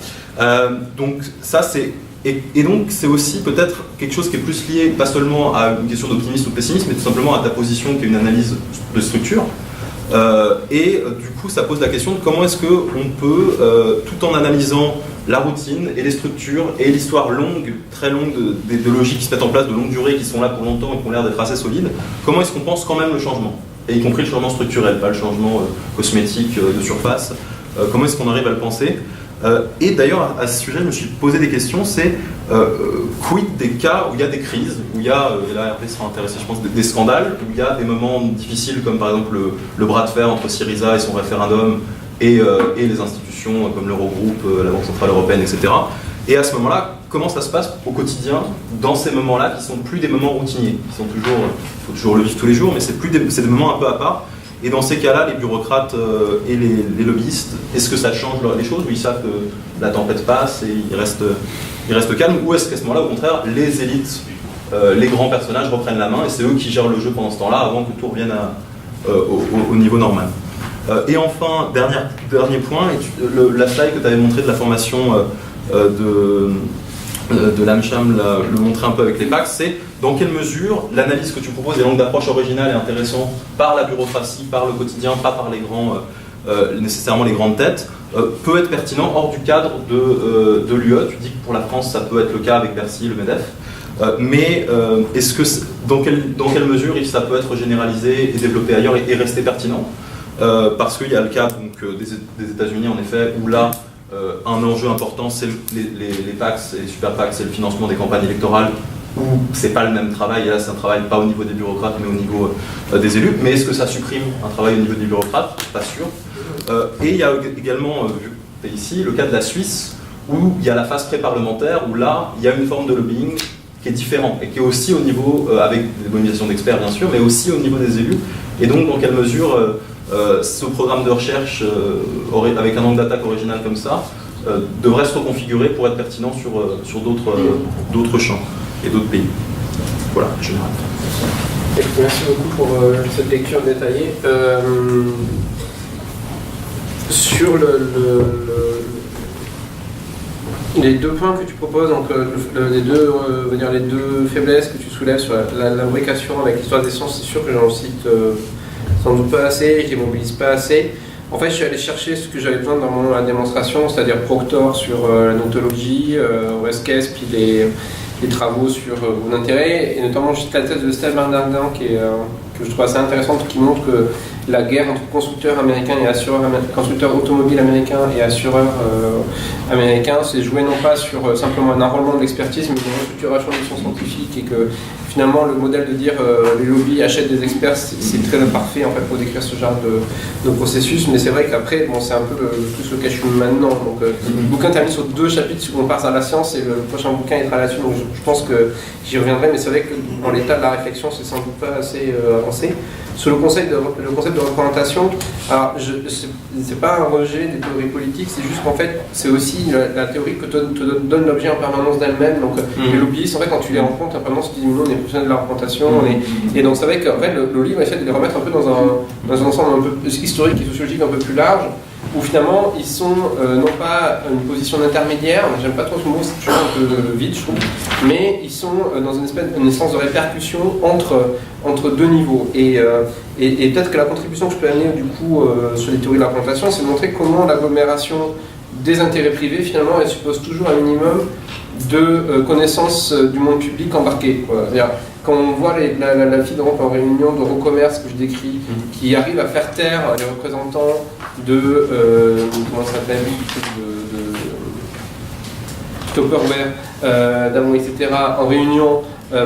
Donc, ça, c'est... Et donc, c'est aussi peut-être quelque chose qui est plus lié, pas seulement à une question d'optimisme ou de pessimisme, mais tout simplement à ta position qui est une analyse de structure. Du coup, ça pose la question de comment est-ce qu'on peut, tout en analysant la routine et les structures et l'histoire longue, très longue de logiques qui se mettent en place de longue durée, qui sont là pour longtemps et qui ont l'air d'être assez solides, comment est-ce qu'on pense quand même le changement, et y compris le changement structurel, pas le changement cosmétique de surface, comment est-ce qu'on arrive à le penser? Et d'ailleurs, à ce sujet, je me suis posé des questions, c'est quid des cas où il y a des crises, où il y a, et là Hervé sera intéressé je pense, des scandales, où il y a des moments difficiles comme par exemple le bras de fer entre Syriza et son référendum et les institutions comme l'Eurogroupe, la Banque Centrale Européenne, etc. Et à ce moment-là, comment ça se passe au quotidien dans ces moments-là qui sont plus des moments routiniers, qui sont toujours, il faut toujours le vivre tous les jours, mais c'est des moments un peu à part. Et dans ces cas-là, les bureaucrates et les lobbyistes, est-ce que ça change les choses, ou ils savent que la tempête passe et ils restent calmes, ou est-ce qu'à ce moment-là, au contraire, les élites, les grands personnages reprennent la main et c'est eux qui gèrent le jeu pendant ce temps-là avant que tout revienne au niveau normal. Et enfin, dernier point, la slide que tu avais montré de la formation de l'AmCham le montrer un peu avec les PAC, c'est dans quelle mesure l'analyse que tu proposes des langues d'approche originales et intéressantes par la bureaucratie, par le quotidien, pas par les grands, nécessairement les grandes têtes, peut être pertinent hors du cadre de l'UE. Tu dis que pour la France, ça peut être le cas avec Bercy, le MEDEF. Mais est-ce que dans quelle mesure ça peut être généralisé et développé ailleurs et rester pertinent, parce qu'il y a le cas donc, des États-Unis en effet où là un enjeu important c'est les PACs et les super PACs, c'est le financement des campagnes électorales où c'est pas le même travail, et là c'est un travail pas au niveau des bureaucrates mais au niveau des élus. Mais est-ce que ça supprime un travail au niveau des bureaucrates? Pas sûr. Et il y a également, vu que tu es ici, le cas de la Suisse où il y a la phase pré-parlementaire où là il y a une forme de lobbying qui est différent et qui est aussi au niveau, avec des mobilisations d'experts bien sûr, mais aussi au niveau des élus. Et donc dans quelle mesure ce programme de recherche avec un angle d'attaque original comme ça devrait se reconfigurer pour être pertinent sur d'autres champs et d'autres pays. Voilà, en général. Merci beaucoup pour cette lecture détaillée. Sur les deux points que tu proposes, donc les deux faiblesses que tu soulèves sur la fabrication avec l'histoire des sciences, c'est sûr que j'en cite sans doute pas assez, je les mobilise pas assez. En fait, je suis allé chercher ce que j'avais besoin dans la démonstration, c'est-à-dire Proctor sur la nontologie, Westcase, puis les travaux sur vos intérêts, et notamment juste la thèse de Steve Bernardin que je trouve assez intéressante, qui montre que la guerre entre constructeurs américains et constructeurs automobiles américains et assureurs américains s'est jouée non pas sur simplement un enrôlement de l'expertise, mais une restructuration des sciences scientifiques, et que finalement le modèle de dire les lobbies achètent des experts, c'est très imparfait en fait pour décrire ce genre de processus. Mais c'est vrai qu'après, bon, c'est un peu plus le cas je suis maintenant. Donc le bouquin termine sur 2 chapitres où on passe à la science, et le prochain bouquin il sera là-dessus. Donc je pense que j'y reviendrai, mais c'est vrai que dans l'état de la réflexion, c'est sans doute pas assez avancé. Sur le concept de représentation, alors c'est pas un rejet des théories politiques, c'est juste qu'en fait c'est aussi la théorie que te donne l'objet en permanence d'elle-même. Donc les lobbyistes, en fait, quand tu les rencontres en permanence, tu dis non, on est professionnel de la représentation, et donc c'est vrai qu'en fait le livre essaie de les remettre un peu dans un ensemble un peu historique et sociologique un peu plus large, où finalement ils sont non pas une position d'intermédiaire, j'aime pas trop ce mot, c'est toujours un peu vide je trouve, mais ils sont dans une essence de répercussion entre deux niveaux. Et peut-être que la contribution que je peux amener du coup sur les théories de la représentation, c'est de montrer comment l'agglomération des intérêts privés finalement elle suppose toujours un minimum de connaissance du monde public embarqué. Quand on voit la fille d'Europe en réunion d'Eurocommerce que je décris, qui arrive à faire taire les représentants de comment ça s'appelle, de Tupperware, d'Amon, etc. en réunion,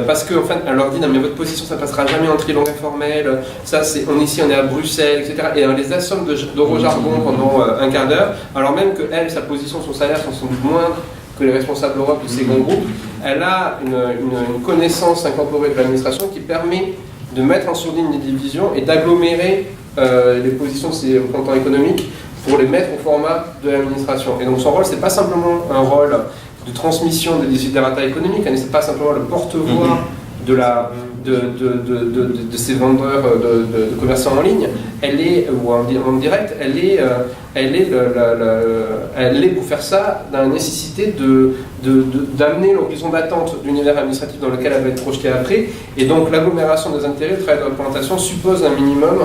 parce qu'en fait, elle leur dit non mais votre position ça passera jamais en trilangue informelle, ça c'est on est à Bruxelles, etc. Et on les assomme d'eurojargon pendant un quart d'heure, alors même que elle, sa position, son salaire sont sans doute moindres que les responsables Europe de ces grands groupes. Elle a une connaissance incorporée de l'administration qui permet de mettre en sourdine les divisions et d'agglomérer les positions de ces représentants économiques pour les mettre au format de l'administration. Et donc son rôle, c'est pas simplement un rôle de transmission des desiderata économiques, elle n'est pas simplement le porte-voix de ces vendeurs de commerçants en ligne, elle est, ou en direct, elle est pour faire ça dans la nécessité d'amener l'horizon d'attente de l'univers administratif dans lequel elle va être projetée après. Et donc l'agglomération des intérêts, le travail de représentation suppose un minimum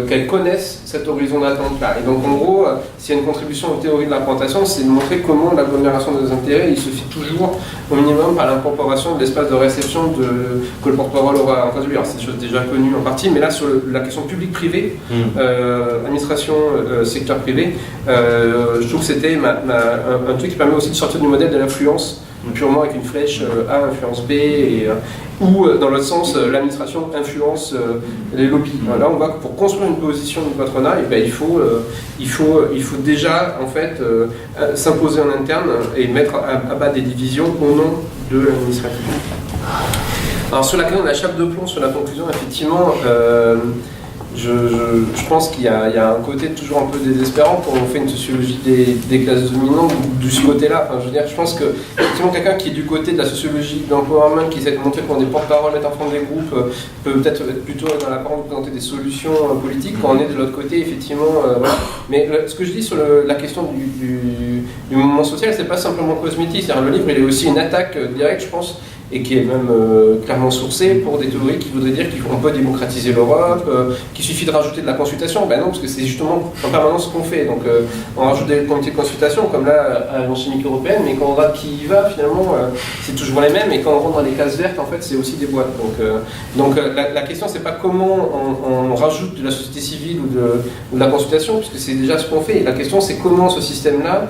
qu'elle connaisse cet horizon d'attente-là. Et donc en gros, s'il y a une contribution aux théories de la représentation, c'est de montrer comment l'agglomération des intérêts, il se fait toujours au minimum par l'incorporation de l'espace de réception que le porte-parole aura introduit. Alors c'est une chose déjà connue en partie, mais là sur la question public-privé, administration, secteur privé, je trouve que c'était un truc qui permet aussi de sortir du modèle de l'influence purement avec une flèche A influence B, ou dans l'autre sens, l'administration influence les lobbies. Là, on voit que pour construire une position du patronat, il faut déjà en fait s'imposer en interne et mettre à bas des divisions au nom de l'administration. Alors sur la question de la chape de plomb, sur la conclusion, effectivement, je pense qu'il y a un côté toujours un peu désespérant quand on fait une sociologie des classes dominantes de ce côté-là. Enfin, je veux dire, je pense que effectivement quelqu'un qui est du côté de la sociologie de l'empowerment, qui essaie de montrer qu'on est porte-parole, mettre en front des groupes, peut peut-être être plutôt dans la parole de présenter des solutions politiques. Quand on est de l'autre côté, effectivement, voilà. Mais ce que je dis sur la question du mouvement social, c'est pas simplement cosmétique. C'est-à-dire, le livre, il est aussi une attaque directe, je pense, et qui est même clairement sourcée pour des théories qui voudraient dire qu'on peut démocratiser l'Europe, qu'il suffit de rajouter de la consultation. Ben non, parce que c'est justement en permanence ce qu'on fait. Donc on rajoute des comités de consultation, comme là à l'Agence chimique européenne, mais quand on regarde qui y va, finalement, c'est toujours les mêmes, et quand on rentre dans les cases vertes, en fait, c'est aussi des boîtes. Donc la question, c'est pas comment on rajoute de la société civile ou de la consultation, puisque c'est déjà ce qu'on fait. La question, c'est comment ce système-là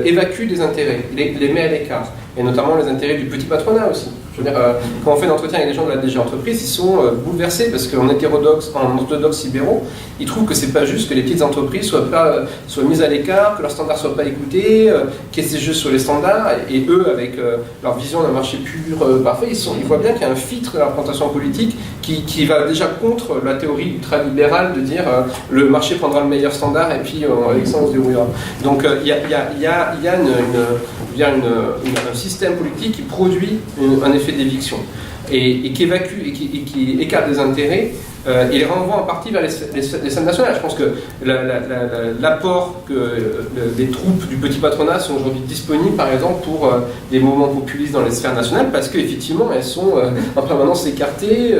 évacue des intérêts, les met à l'écart. Et notamment les intérêts du petit patronat aussi. Je veux dire, quand on fait l'entretien avec les gens de la DG Entreprise, ils sont bouleversés parce qu'en orthodoxes libéraux, ils trouvent que c'est pas juste que les petites entreprises soient mises à l'écart, que leurs standards soient pas écoutés, qu'il y ait ces jeux sur les standards, et eux, avec leur vision d'un marché pur, parfait, ils voient bien qu'il y a un filtre de la représentation politique qui va déjà contre la théorie ultralibérale de dire le marché prendra le meilleur standard et puis avec ça on se débrouillera. Donc il y a un système politique qui produit un effet d'éviction et qui évacue et qui écarte des intérêts et les renvoie en partie vers les scènes nationales. Je pense que l'apport que les troupes du petit patronat sont aujourd'hui disponibles, par exemple, pour des mouvements populistes dans les sphères nationales, parce qu'effectivement, elles sont en permanence écartées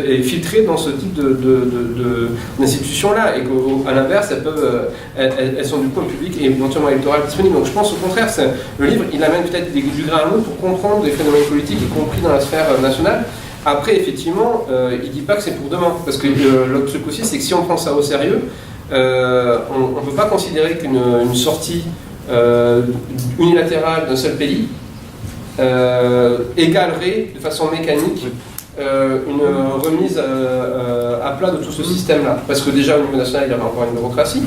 et filtrées dans ce type d'institutions-là, et qu'à l'inverse, elles sont du coup en public et éventuellement électoral disponibles. Donc je pense au contraire, le livre, il amène peut-être du grain à moudre pour comprendre des phénomènes politiques, y compris dans la sphère nationale. Après, effectivement, il ne dit pas que c'est pour demain, parce que l'autre truc aussi, c'est que si on prend ça au sérieux, on ne peut pas considérer qu'une sortie unilatérale d'un seul pays égalerait de façon mécanique une remise à plat de tout ce système-là. Parce que déjà, au niveau national, il y aurait encore une bureaucratie.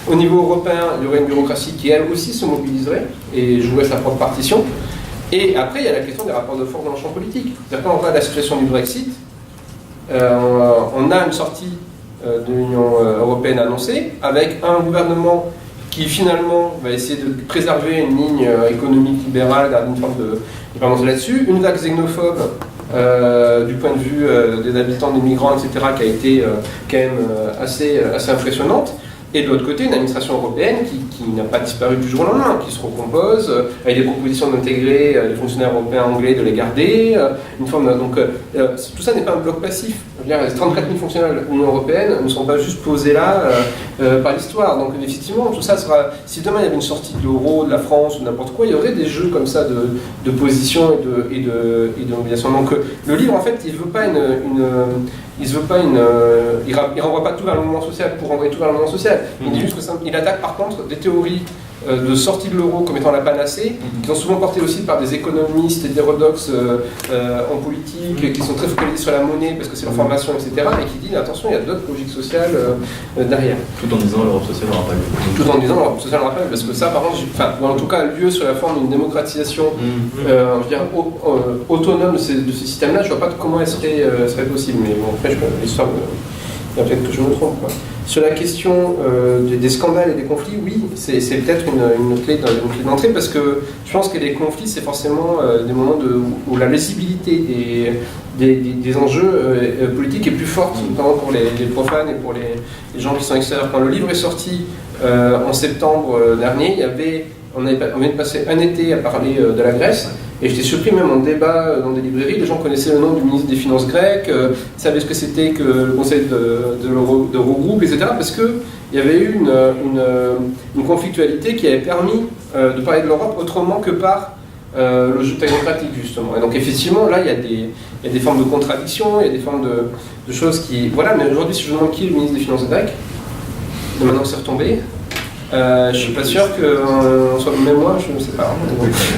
Au niveau européen, il y aurait une bureaucratie qui, elle aussi, se mobiliserait et jouerait sa propre partition. Et après, il y a la question des rapports de force dans le champ politique. C'est-à-dire, quand on regarde la situation du Brexit, on a une sortie de l'Union européenne annoncée, avec un gouvernement qui finalement va essayer de préserver une ligne économique libérale, garder une forme de dépendance là-dessus, une vague xénophobe du point de vue des habitants, des migrants, etc., qui a été quand même assez impressionnante. Et de l'autre côté, une administration européenne qui n'a pas disparu du jour au lendemain, qui se recompose, avec des propositions d'intégrer les fonctionnaires européens anglais, de les garder, une forme donc tout ça n'est pas un bloc passif. Je veux dire, les 34 000 fonctionnaires de l'Union européenne ne sont pas juste posés là par l'histoire. Donc effectivement, tout ça sera. Si demain il y avait une sortie de l'euro, de la France ou n'importe quoi, il y aurait des jeux comme ça de position et de mobilisation. Donc le livre, en fait, il renvoie pas tout vers le mouvement social pour renvoyer tout vers le mouvement social. Il dit juste qu'il attaque par contre des théories de sortie de l'euro comme étant la panacée, qui sont souvent portées aussi par des économistes hétérodoxes en politique, qui sont très focalisés sur la monnaie parce que c'est leur formation, etc. Et qui dit attention, il y a d'autres logiques sociales derrière. Tout en disant l'Europe sociale n'aura pas lieu. Tout en disant l'Europe sociale n'aura pas lieu, parce que ça, par contre, en tout cas, lieu sur la forme d'une démocratisation autonome de ce système-là, je ne vois pas comment elle serait possible. Mais bon, après, l'histoire, il y a peut-être que je me trompe, quoi. Sur la question des scandales et des conflits, oui, c'est peut-être une clé d'entrée, parce que je pense que les conflits, c'est forcément des moments où la lisibilité des enjeux politiques est plus forte, notamment pour les profanes et pour les gens qui sont extérieurs. Quand le livre est sorti en septembre dernier, on vient de passer un été à parler de la Grèce. Et j'étais surpris même en débat dans des librairies, les gens connaissaient le nom du ministre des Finances grec, savaient ce que c'était que le conseil d'Eurogroupe, etc. Parce qu'il y avait eu une conflictualité qui avait permis de parler de l'Europe autrement que par le jeu technocratique, justement. Et donc effectivement, là, il y a des formes de contradiction, il y a des formes de choses qui... Voilà, mais aujourd'hui, si je vous demande qui est le ministre des Finances grec, de maintenant que c'est retombé, je suis pas sûr qu'on soit même moi, je ne sais pas.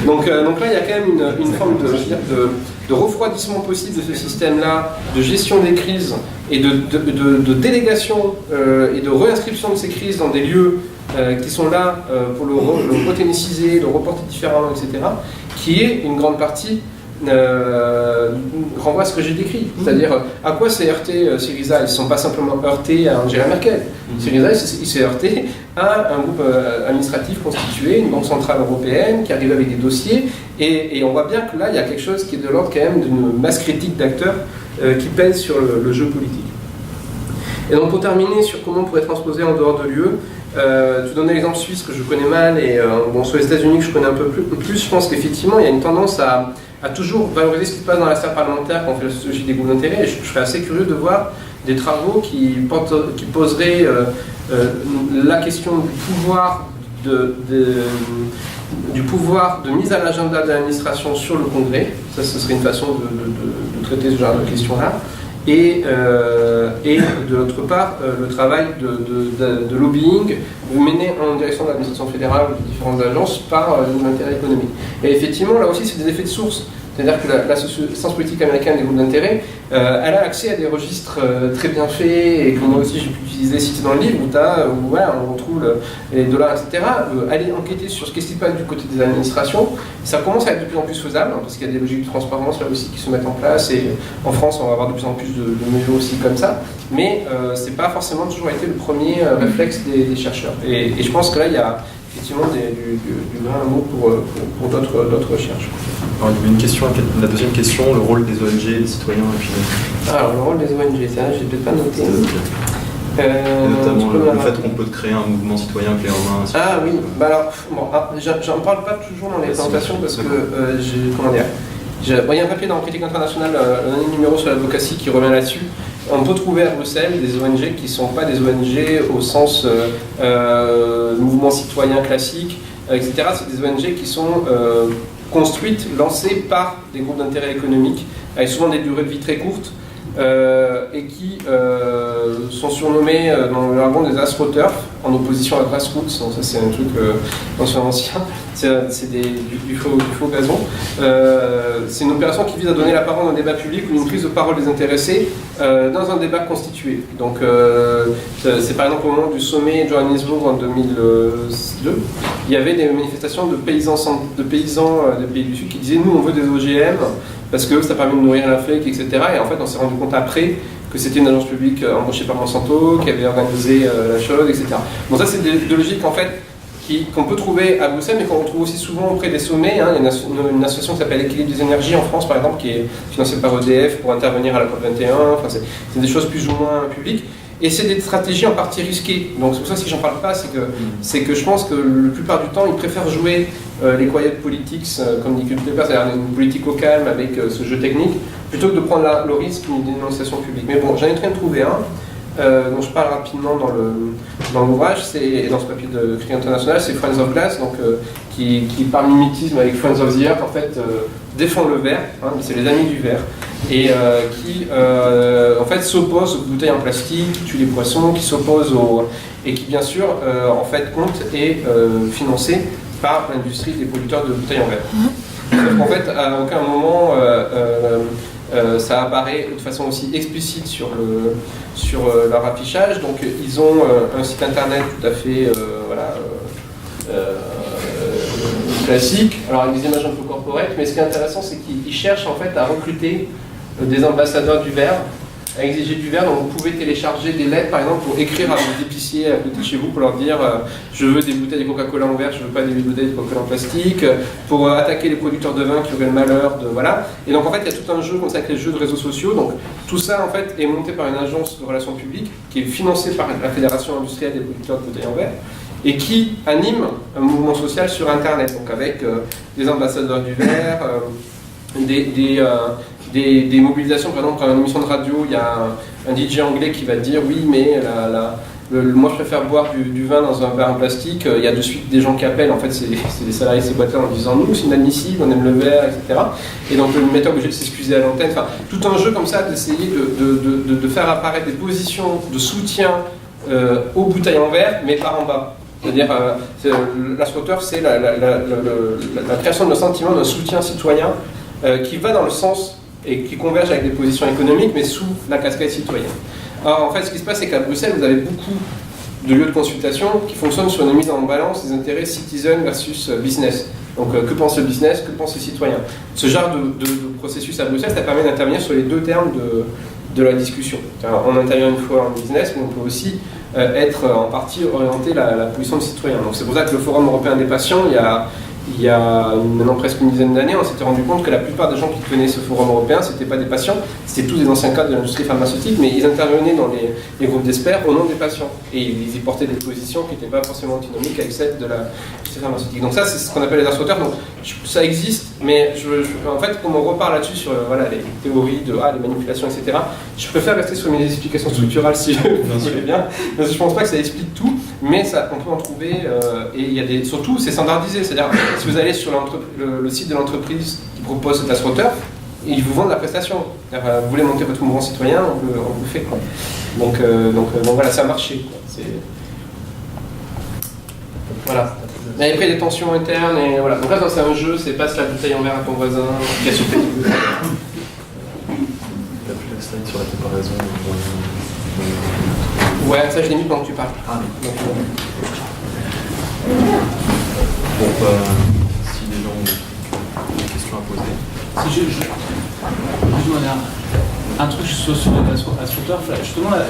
Donc là, il y a quand même une forme de refroidissement possible de ce système-là, de gestion des crises et de délégation et de réinscription de ces crises dans des lieux qui sont là pour le reténiciser, le reporter différemment, etc., qui est une grande partie renvoie à ce que j'ai décrit. C'est-à-dire, à quoi s'est heurté Syriza? Ils ne se sont pas simplement heurtés à Angela Merkel. Syriza, il s'est heurté à un groupe administratif constitué, une banque centrale européenne qui arrive avec des dossiers, et on voit bien que là, il y a quelque chose qui est de l'ordre quand même d'une masse critique d'acteurs qui pèse sur le jeu politique. Et donc pour terminer sur comment on pourrait transposer en dehors de l'UE, tu donnais l'exemple suisse que je connais mal, et sur les États-Unis que je connais un peu plus, je pense qu'effectivement il y a une tendance à toujours valoriser ce qui se passe dans la sphère parlementaire quand on fait la sociologie des groupes d'intérêt, et je serais assez curieux de voir des travaux qui poseraient la question du pouvoir de mise à l'agenda de l'administration sur le Congrès. Ça, ce serait une façon de traiter ce genre de questions-là. Et de l'autre part, le travail de lobbying mené en direction de l'administration fédérale ou de différentes agences par l'intérêt économique. Et effectivement, là aussi, c'est des effets de source. C'est-à-dire que la science politique américaine des groupes d'intérêt, elle a accès à des registres très bien faits, et que moi aussi j'ai pu utiliser, citer dans le livre, où on retrouve les dollars, etc. Aller enquêter sur ce qui se passe du côté des administrations, ça commence à être de plus en plus faisable, parce qu'il y a des logiques de transparence là aussi qui se mettent en place, et en France on va avoir de plus en plus de mesures aussi comme ça, mais c'est pas forcément toujours été le premier réflexe des chercheurs. Et je pense que là il y a effectivement du grain à mots pour d'autres recherches. Alors, il y avait une question, la deuxième question, le rôle des ONG, des citoyens, et puis... Alors, le rôle des ONG, ça, je n'ai peut-être pas noté. Notamment le fait qu'on peut créer un mouvement citoyen clé en main. Ah oui, bah alors, j'en parle pas toujours dans les présentations parce que, comment dire, il y a un papier dans Critique internationale, un numéro sur l'advocacy qui revient là-dessus. On peut trouver à Bruxelles des ONG qui ne sont pas des ONG au sens mouvement citoyen classique, etc. C'est des ONG qui sont construites, lancées par des groupes d'intérêt économique, avec souvent des durées de vie très courtes, et qui sont surnommés dans le jargon des AstroTurf, en opposition à Grassroots. Donc ça c'est un truc ancien, c'est du faux gazon. C'est une opération qui vise à donner la parole dans un débat public ou une prise de parole des intéressés dans un débat constitué. Donc c'est par exemple au moment du sommet de Johannesburg en 2002, il y avait des manifestations de paysans des pays du Sud qui disaient nous on veut des OGM parce que ça permet de nourrir l'Afrique, etc. Et en fait on s'est rendu compte après que c'était une agence publique embauchée par Monsanto qui avait organisé la chose, etc. Donc ça c'est des logiques en fait qu'on peut trouver à Bruxelles, mais qu'on retrouve aussi souvent auprès des sommets. Hein. Il y a une association qui s'appelle Équilibre des énergies en France, par exemple, qui est financée par EDF pour intervenir à la COP21. Enfin, c'est des choses plus ou moins publiques. Et c'est des stratégies en partie risquées. Donc c'est pour ça que si j'en parle pas, c'est que je pense que la plupart du temps, ils préfèrent jouer les quiet politics, comme dit Culpeper, c'est-à-dire une politique au calme avec ce jeu technique, plutôt que de prendre le risque d'une dénonciation publique. Mais bon, j'en ai en train de trouver un. Dont je parle rapidement dans l'ouvrage, et dans ce papier de Critique internationale, c'est Friends of Glass, donc, qui par mimétisme avec Friends of the Earth, en fait, défend le verre, hein, c'est les amis du verre, et qui en fait s'oppose aux bouteilles en plastique, qui tuent les poissons, qui s'oppose et qui bien sûr en fait compte et financé par l'industrie des producteurs de bouteilles en verre. Donc, en fait, à aucun moment ça apparaît de façon aussi explicite sur leur affichage. Donc ils ont un site internet tout à fait classique, alors avec des images un peu corporate, mais ce qui est intéressant c'est qu'ils cherchent en fait à recruter des ambassadeurs du verre, à exiger du verre. Donc vous pouvez télécharger des lettres par exemple pour écrire à vos épiciers à côté de chez vous pour leur dire je veux des bouteilles de Coca-Cola en verre, je veux pas des bouteilles de Coca-Cola en plastique, pour attaquer les producteurs de vin qui auraient le malheur de voilà. Et donc en fait il y a tout un jeu comme ça avec les jeux de réseaux sociaux. Donc tout ça en fait est monté par une agence de relations publiques qui est financée par la Fédération industrielle des producteurs de bouteilles en verre et qui anime un mouvement social sur internet, donc avec des ambassadeurs du verre, des mobilisations. Par exemple, dans une émission de radio, il y a un DJ anglais qui va dire oui, mais moi je préfère boire du vin dans un verre en plastique. Il y a de suite des gens qui appellent, en fait c'est des salariés de ces boîtes-là en disant nous c'est inadmissible, on aime le verre, etc. Et donc le metteur est obligé de s'excuser à l'antenne. Enfin, tout un jeu comme ça d'essayer de faire apparaître des positions de soutien aux bouteilles en verre, mais par en bas. C'est-à-dire, l'AstroTurf, c'est la création de sentiment d'un soutien citoyen qui va dans le sens et qui converge avec des positions économiques, mais sous la casquette citoyenne. Alors, en fait, ce qui se passe, c'est qu'à Bruxelles, vous avez beaucoup de lieux de consultation qui fonctionnent sur une mise en balance des intérêts citizen versus business. Donc que pense le business, que pense le citoyen. Ce genre de processus à Bruxelles, ça permet d'intervenir sur les deux termes de la discussion. On intervient une fois en business, mais on peut aussi être en partie orienté la position du citoyen. Donc c'est pour ça que le Forum européen des patients, il y a maintenant presque une dizaine d'années, on s'était rendu compte que la plupart des gens qui tenaient ce forum européen, c'était pas des patients, c'était tous des anciens cadres de l'industrie pharmaceutique, mais ils intervenaient dans les groupes d'experts au nom des patients. Et ils y portaient des positions qui n'étaient pas forcément antinomiques avec celles de l'industrie pharmaceutique. Donc ça, c'est ce qu'on appelle les assorteurs. Donc ça existe, mais en fait, comme on repart là-dessus sur les théories de les manipulations, etc., je préfère rester sur mes explications structurales si vous voulez bien, parce que je pense pas que ça explique tout, mais on peut en trouver, et il y a surtout, c'est standardisé, c'est-à-dire si vous allez sur le site de l'entreprise qui propose cet assorteur, ils vous vendent la prestation. Vous voulez monter votre mouvement citoyen, on vous le fait. Quoi. Donc voilà, c'est un marché. Quoi. Voilà. Mais après, il y a des tensions internes, et voilà. Donc là, c'est un jeu, c'est passe la bouteille en verre à ton voisin, qui a sauté du coup. T'as plus la slide sur la comparaison. Ouais, ça je l'ai mis pendant que tu parles. Donc, si les gens ont des questions à poser. Si je demande un truc sur le assorteur, justement,